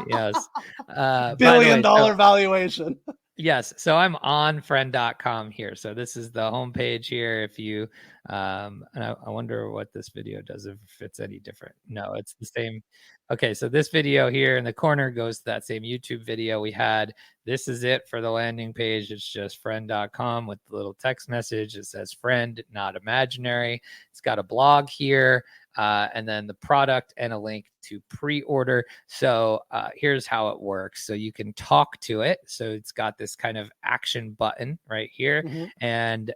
Yes. $1 billion valuation. Yes. So I'm on friend.com here. So this is the homepage here. If you, and I wonder what this video does, if it's any different. No, it's the same. Okay. So this video here in the corner goes to that same YouTube video we had. This is it for the landing page. It's just friend.com with the little text message. It says friend, not imaginary. It's got a blog here. And then the product and a link to pre-order. So here's how it works. So you can talk to it. So it's got this kind of action button right here. Mm-hmm. And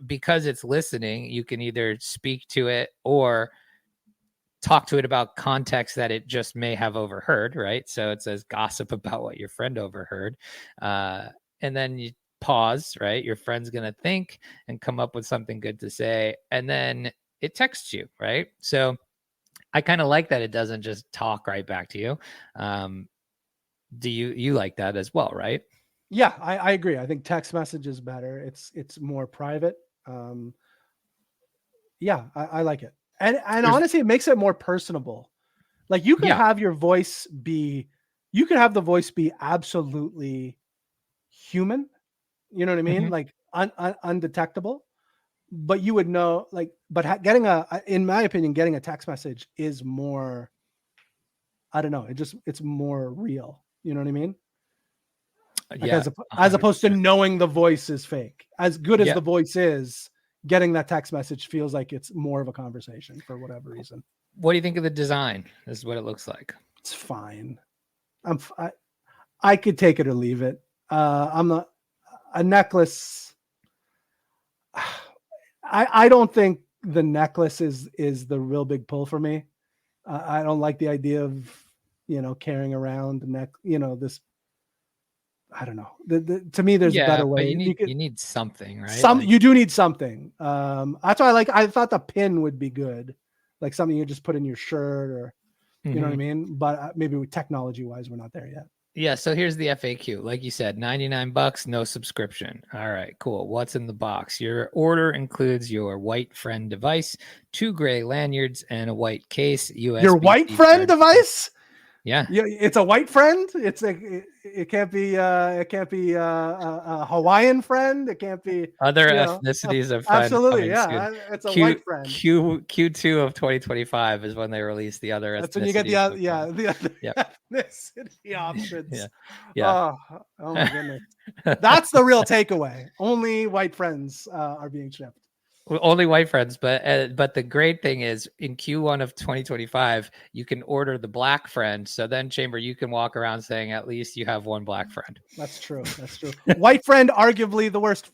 because it's listening, you can either speak to it or talk to it about context that it just may have overheard, right? So it says gossip about what your friend overheard. And then you pause, right? Your friend's going to think and come up with something good to say. And then it texts you, right? So I kind of like that it doesn't just talk right back to you. Do you like that as well, right? Yeah, I agree. I think text message is better. It's more private. Yeah, I like it. And honestly, it makes it more personable. Like, you can have your voice be, you can have the voice be absolutely human. You know what I mean? Mm-hmm. Like undetectable. But you would know, like, but in my opinion, getting a text message is more, I don't know. It's more real. You know what I mean? Like, as opposed to knowing the voice is fake. As good as the voice is, getting that text message feels like it's more of a conversation for whatever reason. What do you think of the design? This is what it looks like. It's fine. I could take it or leave it. I'm not a necklace. I don't think the necklace is the real big pull for me. I don't like the idea of, carrying around the neck, this, I don't know. To me, there's a better way. You need something, right? You do need something. That's why I thought the pin would be good. Like something you just put in your shirt or, you know what I mean? But maybe technology wise, we're not there yet. Yeah, so here's the FAQ. Like you said, $99, no subscription. All right, cool. What's in the box? Your order includes your white friend device, 2 gray lanyards, and a white case. USB your white friend device? Yeah, it's a white friend. It can't be a Hawaiian friend. It can't be other ethnicities of friends. Absolutely, yeah. It's a white friend. Q2 of 2025 is when they release the other. That's when you get the other ethnicity options. Yeah. Oh my goodness. That's the real takeaway. Only white friends are being shipped. Only white friends, but the great thing is in Q1 of 2025, you can order the black friend. So then, Chamber, you can walk around saying at least you have one black friend. That's true. White friend, arguably the worst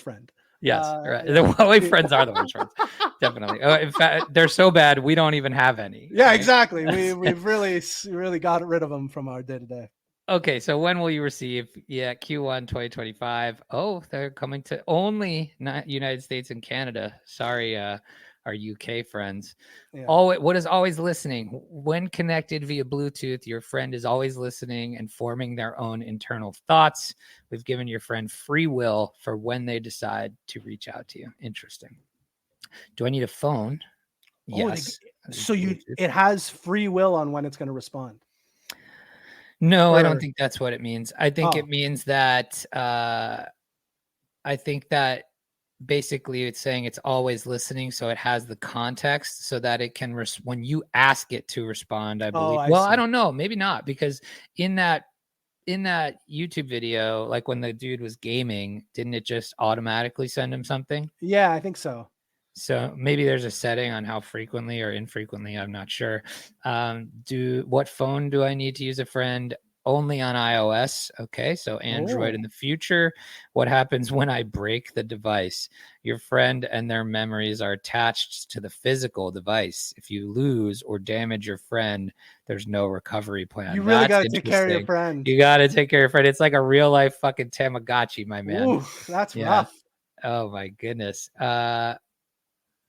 friend. Yes, right. The Huawei friends are the worst friends. Definitely. In fact, they're so bad we don't even have any. Yeah, right? exactly. We've really got rid of them from our day to day. Okay, so when will you receive? Yeah, Q1 2025. Oh, they're coming to only not United States and Canada. Sorry, our UK friends. Yeah. What is always listening? When connected via Bluetooth, your friend is always listening and forming their own internal thoughts. We've given your friend free will for when they decide to reach out to you. Interesting. Do I need a phone? Oh, Yes. So it has free will on when it's going to respond. No, I don't think that's what it means. I think Oh. it means that basically it's saying it's always listening, so it has the context so that it can when you ask it to respond, I believe. I don't know, maybe not, because in that YouTube video, like when the dude was gaming, didn't it just automatically send him something? Yeah, I think so. So maybe there's a setting on how frequently or infrequently, I'm not sure. What phone do I need to use a friend? Only on iOS. Okay, so Android in the future. What happens when I break the device? Your friend and their memories are attached to the physical device. If you lose or damage your friend, there's no recovery plan. You really got to take care of your friend. You got to take care of your friend. It's like a real life fucking Tamagotchi, my man. Ooh, that's rough. Oh my goodness.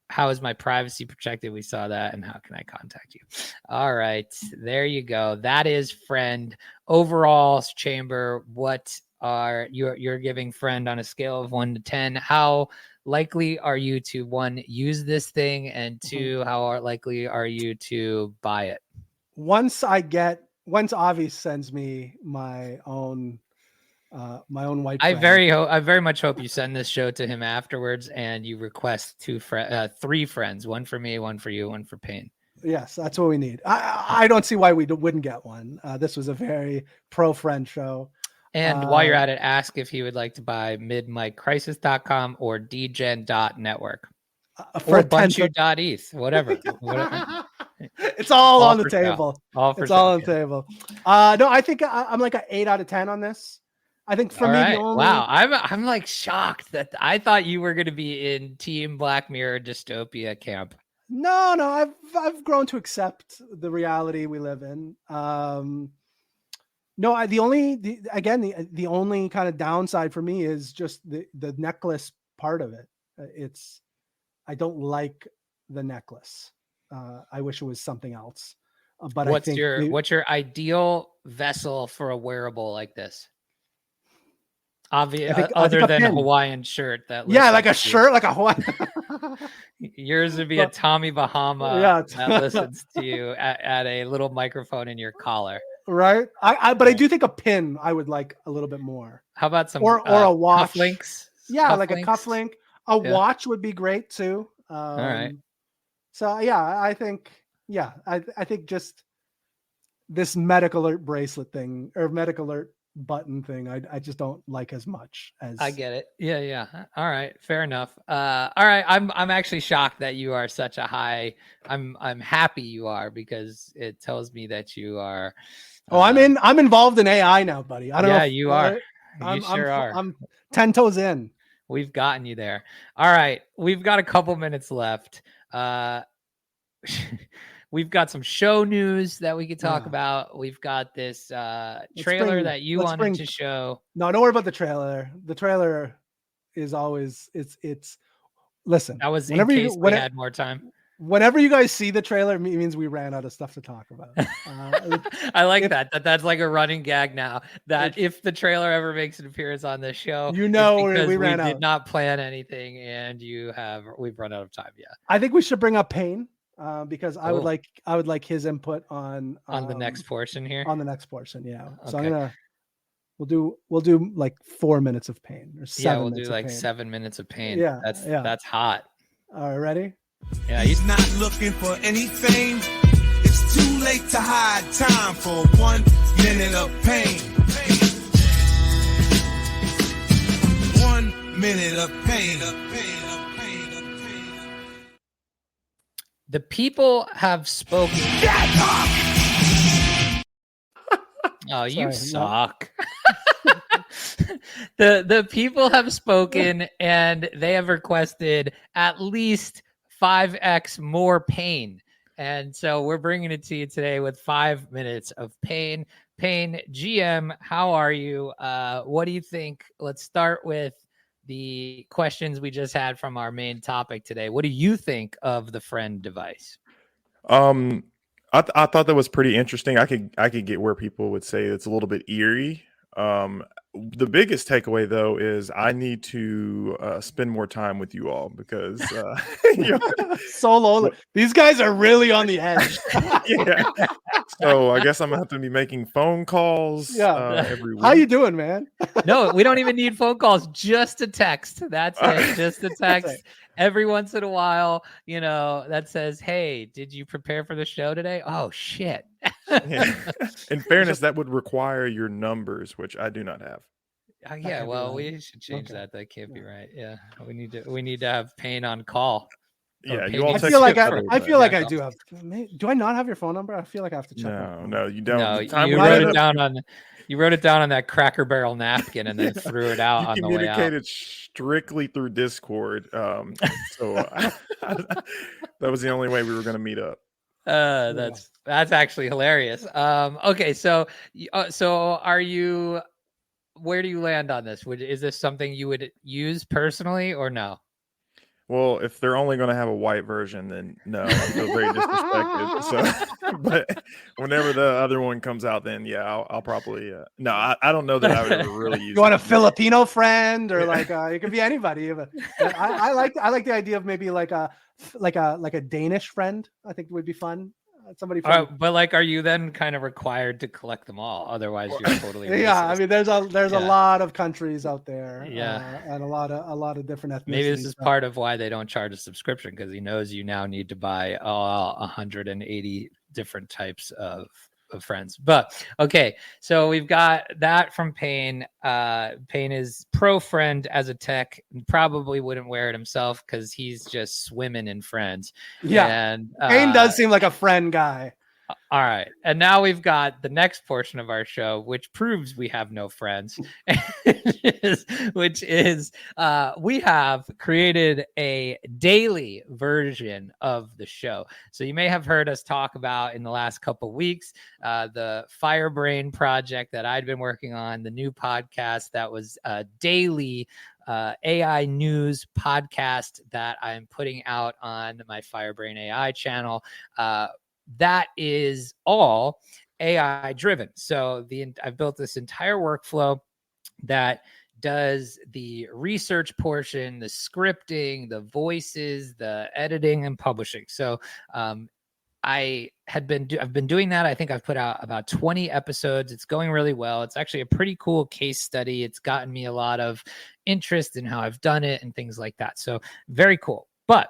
How is my privacy protected? We saw that. And how can I contact you? All right. There you go. That is friend. Overall, Chamber, what are you're giving friend on a scale of 1 to 10? How likely are you to, 1, use this thing, and 2, how likely are you to buy it? Once Avi sends me my own white I friend. I very much hope you send this show to him afterwards and you request 3 friends, 1 for me, 1 for you, 1 for Payne. Yes, that's what we need. I don't see why we wouldn't get one. This was a very pro friend show. And while you're at it, ask if he would like to buy midmiccrisis.com or dgen.network or bunchu.eth, whatever. It's all on the table. It's all on the table. No, I think I'm like an 8 out of 10 on this. I think for me, the only... Wow, I'm like shocked that I thought you were going to be in Team Black Mirror dystopia camp. No, I've grown to accept the reality we live in. No, the only kind of downside for me is just the necklace part of it. I don't like the necklace. I wish it was something else. But what's your ideal vessel for a wearable like this? Obvious, other than a Hawaiian shirt. Like a shirt, like a Hawaiian. Yours would be a Tommy Bahama that listens to you at a little microphone in your collar. Right. But I do think a pin I would like a little bit more. How about some or a watch? Cufflinks? Yeah, like a cufflink. A watch would be great too. All right. So yeah, I think just this medical alert bracelet thing or medical alert button thing I just don't like as much as... I get it. Yeah. All right, fair enough. All right, I'm actually shocked that you are such a high... I'm happy you are, because it tells me that you are... I'm involved in AI now, buddy. I don't know. Yeah, you are. You sure are. I'm 10 toes in. We've gotten you there. All right, we've got a couple minutes left. We've got some show news that we could talk about. We've got this trailer that you wanted to show. No, don't worry about the trailer. The trailer is always it's. Listen, that was in case we had more time. Whenever you guys see the trailer, it means we ran out of stuff to talk about. I like that's like a running gag now. That if the trailer ever makes an appearance on this show, we ran out. Did not plan anything, and we've run out of time. Yeah, I think we should bring up Payne. Because I would like his input on the next portion here. On the next portion, yeah. Okay. So we'll do like 4 minutes of Payne or 7. Yeah, we'll do like 7 minutes of Payne. Yeah, that's hot. All right, ready? Yeah, he's not looking for any fame. It's too late to hide time for 1 minute of pain. 1 minute of pain. The people have spoken. Oh, you suck. The people have spoken, and they have requested at least 5x more pain. And so we're bringing it to you today with 5 minutes of pain. Pain, GM, how are you? What do you think? Let's start with the questions we just had from our main topic today. What do you think of the friend device? I thought that was pretty interesting. I could get where people would say it's a little bit eerie. The biggest takeaway though is I need to spend more time with you all because so lonely. These guys are really on the edge. Yeah. So I guess I'm gonna have to be making phone calls every week. How you doing, man? No, we don't even need phone calls, just a text. That's it. Just a text. Every once in a while, that says, "Hey, did you prepare for the show today?" Oh shit. Yeah. In fairness, that would require your numbers, which I do not have. Yeah, well, we should change that. That can't be right. Yeah, we need to have Pain on call. Yeah, you all. I feel like I do have. Do I not have your phone number? I feel like I have to check. No, you don't. No, you wrote it down on that Cracker Barrel napkin and then threw it out on the way out. Communicated strictly through Discord. So that was the only way we were going to meet up. That's actually hilarious. Okay, so are you? Where do you land on this? Is this something you would use personally or no? Well, if they're only going to have a white version, then no, I feel very disrespected. So, but whenever the other one comes out, then yeah, I'll probably. No, I don't know that I would ever really use. You want a Filipino friend, or like it could be anybody. But I like the idea of maybe like a Danish friend. I think would be fun. Somebody from... but like, are you then kind of required to collect them all? Otherwise, you're totally racist. Yeah. I mean, there's a lot of countries out there. Yeah, and a lot of different ethnicities. Maybe this is part of why they don't charge a subscription, because he knows you now need to buy 180 different types of friends. But okay, so we've got that from Pain. Pain is pro friend as a tech, probably wouldn't wear it himself because he's just swimming in friends. Yeah, and Pain does seem like a friend guy. All right, and now we've got the next portion of our show, which proves we have no friends, which is we have created a daily version of the show. So you may have heard us talk about in the last couple of weeks the Firebrain project that I'd been working on, the new podcast that was a daily AI news podcast that I'm putting out on my Firebrain AI channel. That is all AI driven. So I've built this entire workflow that does the research portion, the scripting, the voices, the editing, and publishing. So I've been doing that. I think I've put out about 20 episodes. It's going really well. It's actually a pretty cool case study. It's gotten me a lot of interest in how I've done it and things like that. So very cool. But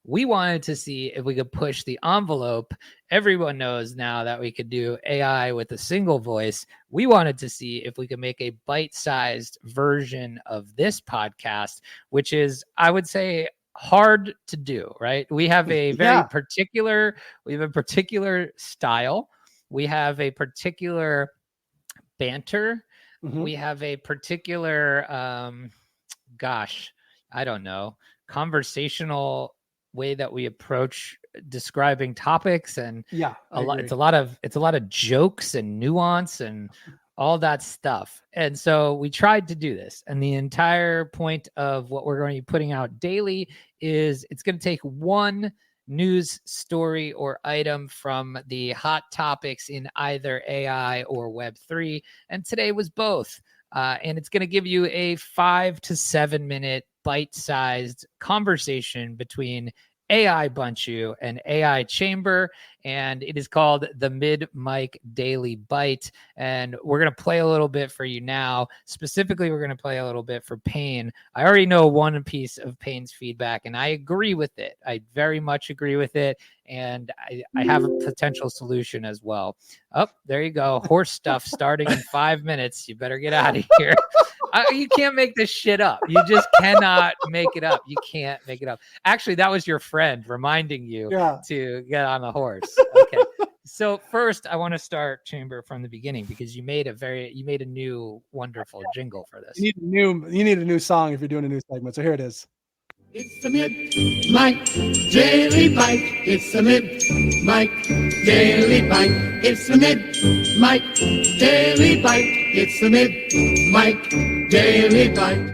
we wanted to see if we could push the envelope. Everyone knows now that we could do AI with a single voice. We wanted to see if we could make a bite-sized version of this podcast, which is, I would say, hard to do, right? We have a particular style. We have a particular banter. Mm-hmm. We have a particular, I don't know, conversational way that we approach describing topics, and it's a lot of jokes and nuance and all that stuff. And so we tried to do this, and the entire point of what we're going to be putting out daily is it's going to take one news story or item from the hot topics in either AI or Web3, and today was both. And it's going to give you a 5 to 7 minute bite-sized conversation between AI Bunchu and AI Chamber, and it is called the Mid-Mic Daily Bite. And we're going to play a little bit for you now. Specifically, we're going to play a little bit for Pain. I already know one piece of Pain's feedback, and I agree with it. I very much agree with it, and I have a potential solution as well. Oh, there you go. Horse stuff starting in 5 minutes. You better get out of here. You can't make this shit up. You just cannot make it up. You can't make it up. Actually, that was your friend reminding you to get on the horse. Okay. So first, I want to start Chamber from the beginning because you made a new wonderful jingle for this. You need a new song if you're doing a new segment. So here it is. It's the Mid-Mike Daily Bite. It's the Mid-Mike Daily Bite. It's the Mid-Mike Daily Bite. It's the Mid-Mike Daily Bite.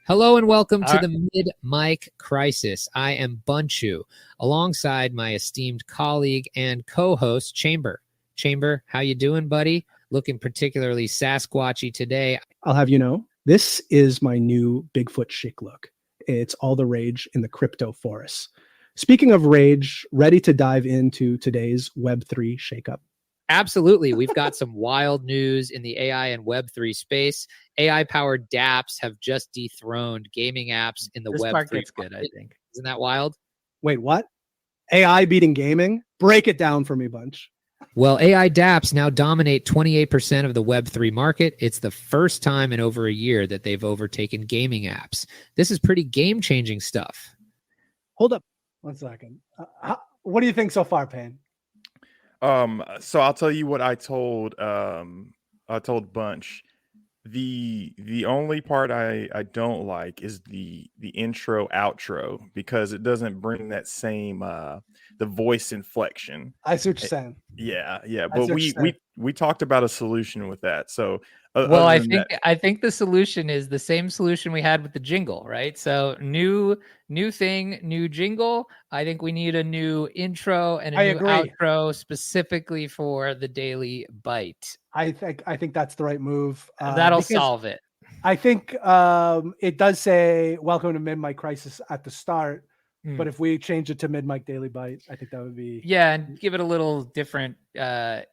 Hello and welcome to the Mid-Mike Crisis. I am Bunchu, alongside my esteemed colleague and co-host Chamber. Chamber, how you doing, buddy? Looking particularly Sasquatchy today. I'll have you know, this is my new Bigfoot chic look. It's all the rage in the crypto forest. Speaking of rage, ready to dive into today's Web3 shakeup? Absolutely. We've got some wild news in the AI and Web3 space. AI-powered dApps have just dethroned gaming apps in the This Web3 part gets good, market. I think. Isn't that wild? Wait, what? AI beating gaming? Break it down for me, Bunch. Well, AI dApps now dominate 28% of the Web3 market. It's the first time in over a year that they've overtaken gaming apps. This is pretty game-changing stuff. Hold up 1 second. What do you think so far, Payne? So I'll tell you what I told Bunch. The only part I don't like is the intro outro because it doesn't bring that same the voice inflection. I see what you're saying. Yeah. But we talked about a solution with that. So Well, I think the solution is the same solution we had with the jingle, right? So new thing, new jingle. I think we need a new intro and a new outro specifically for the Daily Bite. I think that's the right move. That'll solve it. I think it does say "Welcome to Mid-Mike Crisis" at the start, but if we change it to Mid-Mike Daily Bite, I think that would be and give it a little different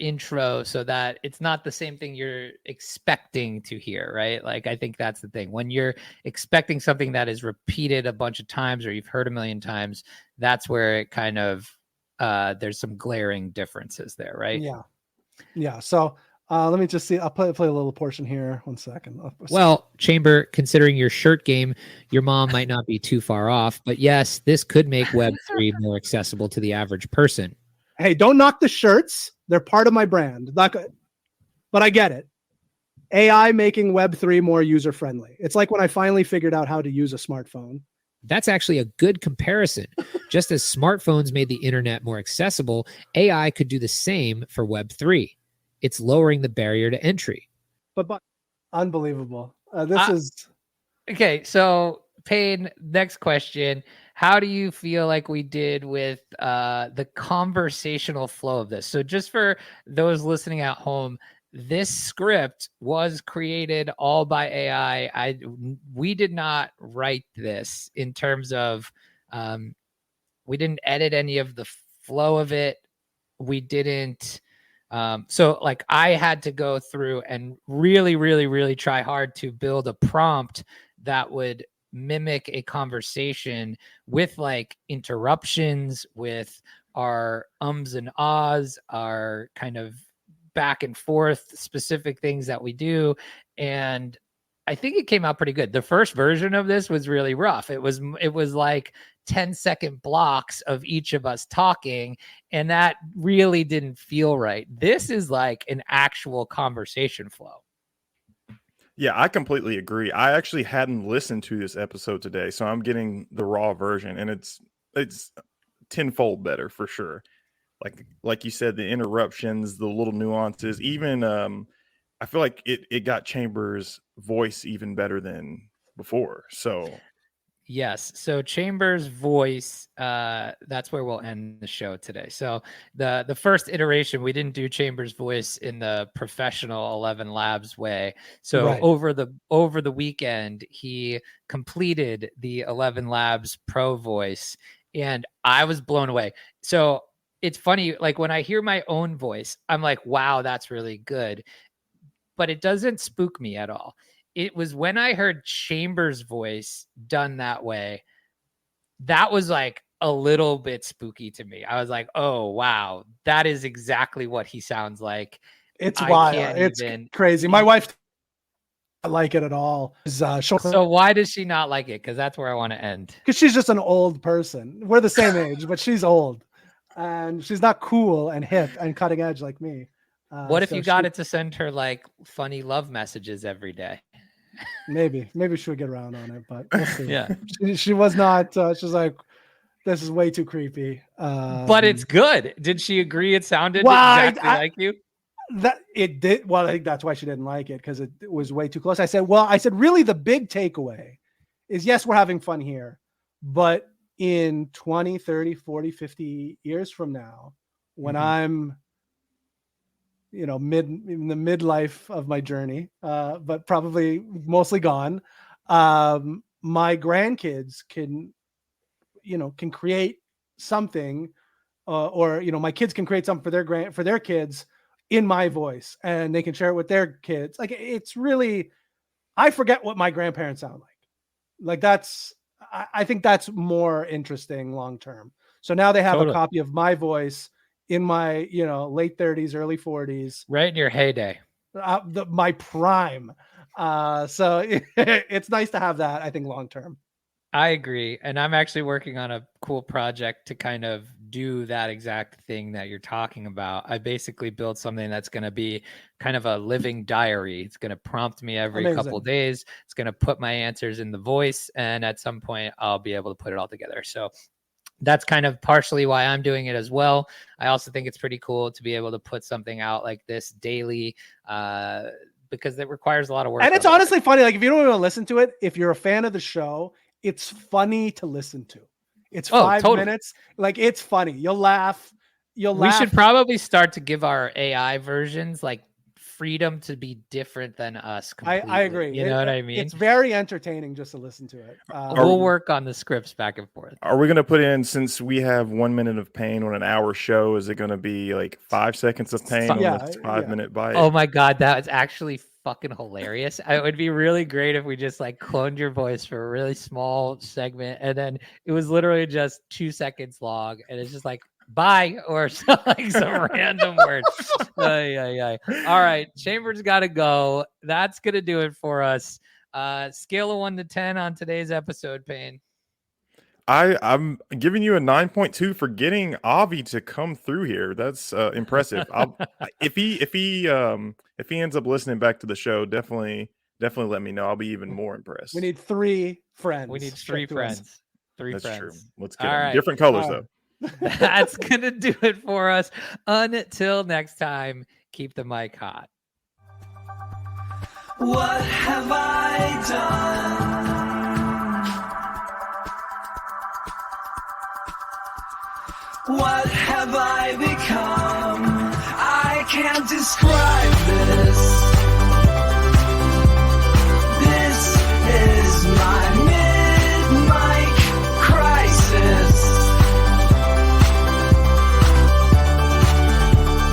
intro so that it's not the same thing you're expecting to hear, right? Like I think that's the thing. When you're expecting something that is repeated a bunch of times or you've heard a million times, that's where it kind of there's some glaring differences there, right? Yeah. So let me just see. I'll play a little portion here. 1 second. Well, Chamber, considering your shirt game, your mom might not be too far off. But yes, this could make Web3 more accessible to the average person. Hey, don't knock the shirts. They're part of my brand. Not good. But I get it. AI making Web3 more user-friendly. It's like when I finally figured out how to use a smartphone. That's actually a good comparison. Just as smartphones made the internet more accessible, AI could do the same for Web3. It's lowering the barrier to entry. But unbelievable. This is okay. So, Payne, next question. How do you feel like we did with the conversational flow of this? So just for those listening at home, this script was created all by AI. We did not write this in terms of we didn't edit any of the flow of it. We didn't. So like I had to go through and really try hard to build a prompt that would mimic a conversation with like interruptions, with our ums and ahs, our kind of back and forth specific things that we do. And I think it came out pretty good. The first version of this was really rough. It was like 10-second blocks of each of us talking, and that really didn't feel right. This is like an actual conversation flow. Yeah, I completely agree. I actually hadn't listened to this episode today, so I'm getting the raw version, and it's tenfold better for sure. Like you said, the interruptions, the little nuances, even I feel like it got Chambers' voice even better than before. So yes, so Chambers' voice, that's where we'll end the show today. So the first iteration, we didn't do Chambers' voice in the professional 11 Labs way. So Right. over the weekend, he completed the 11 Labs Pro voice, and I was blown away. So it's funny, like when I hear my own voice, I'm like, wow, that's really good. But it doesn't spook me at all. It was when I heard Chambers' voice done that way, that was like a little bit spooky to me. I was like, oh, wow, that is exactly what he sounds like. It's wild. It's crazy. My wife doesn't like it at all. So why does she not like it? Because that's where I want to end. Because she's just an old person. We're the same age, but she's old. and she's not cool and hip and cutting edge like me. What if so you got it to send her like funny love messages every day? Maybe she would get around on it, but we'll see. Yeah. She was not. She's like, this is way too creepy. But it's good. Did she agree? It sounded Well, exactly like you. That it did. Well, I think that's why she didn't like it, because it was way too close. I said, really, the big takeaway is, yes, we're having fun here, but in 20, 30, 40, 50 years from now, when I'm, in the midlife of my journey, but probably mostly gone, my grandkids can create something, or my kids can create something for their kids in my voice, and they can share it with their kids. Like, it's really, I forget what my grandparents sound like. Like, I think that's more interesting long term. So now they have a copy of my voice in my late 30s, early 40s, right in your heyday, my prime. So it's nice to have that, I think, long term. I agree. And I'm actually working on a cool project to kind of do that exact thing that you're talking about. I basically built something that's going to be kind of a living diary. It's going to prompt me every couple of days. It's going to put my answers in the voice. And at some point, I'll be able to put it all together. So that's kind of partially why I'm doing it as well. I also think it's pretty cool to be able to put something out like this daily, because it requires a lot of work. And it's honestly funny. Like, if you don't want to listen to it, if you're a fan of the show, it's funny to listen to. It's 5 minutes. Like, it's funny. You'll laugh. We should probably start to give our AI versions like freedom to be different than us completely. I agree. You know what I mean? It's very entertaining just to listen to it. We'll work on the scripts back and forth. Are we going to put in, since we have 1 minute of pain on an hour show, is it going to be like 5 seconds of pain on this 5 minute bite? Oh my God, that was actually fucking hilarious. It would be really great if we just like cloned your voice for a really small segment, and then it was literally just 2 seconds long, and it's just like bye or like some random word. All right, Chamber's got to go. That's gonna do it for us. Scale of 1 to 10 on today's episode, Payne. I'm giving you a 9.2 for getting Avi to come through here. That's impressive. If he ends up listening back to the show, definitely let me know. I'll be even more impressed. We need 3 friends. We need 3 friends. That's true. Let's get All them. right. Different colors though. That's gonna do it for us. Until next time, keep the mic hot. What have I done? What have I become? I can't describe this.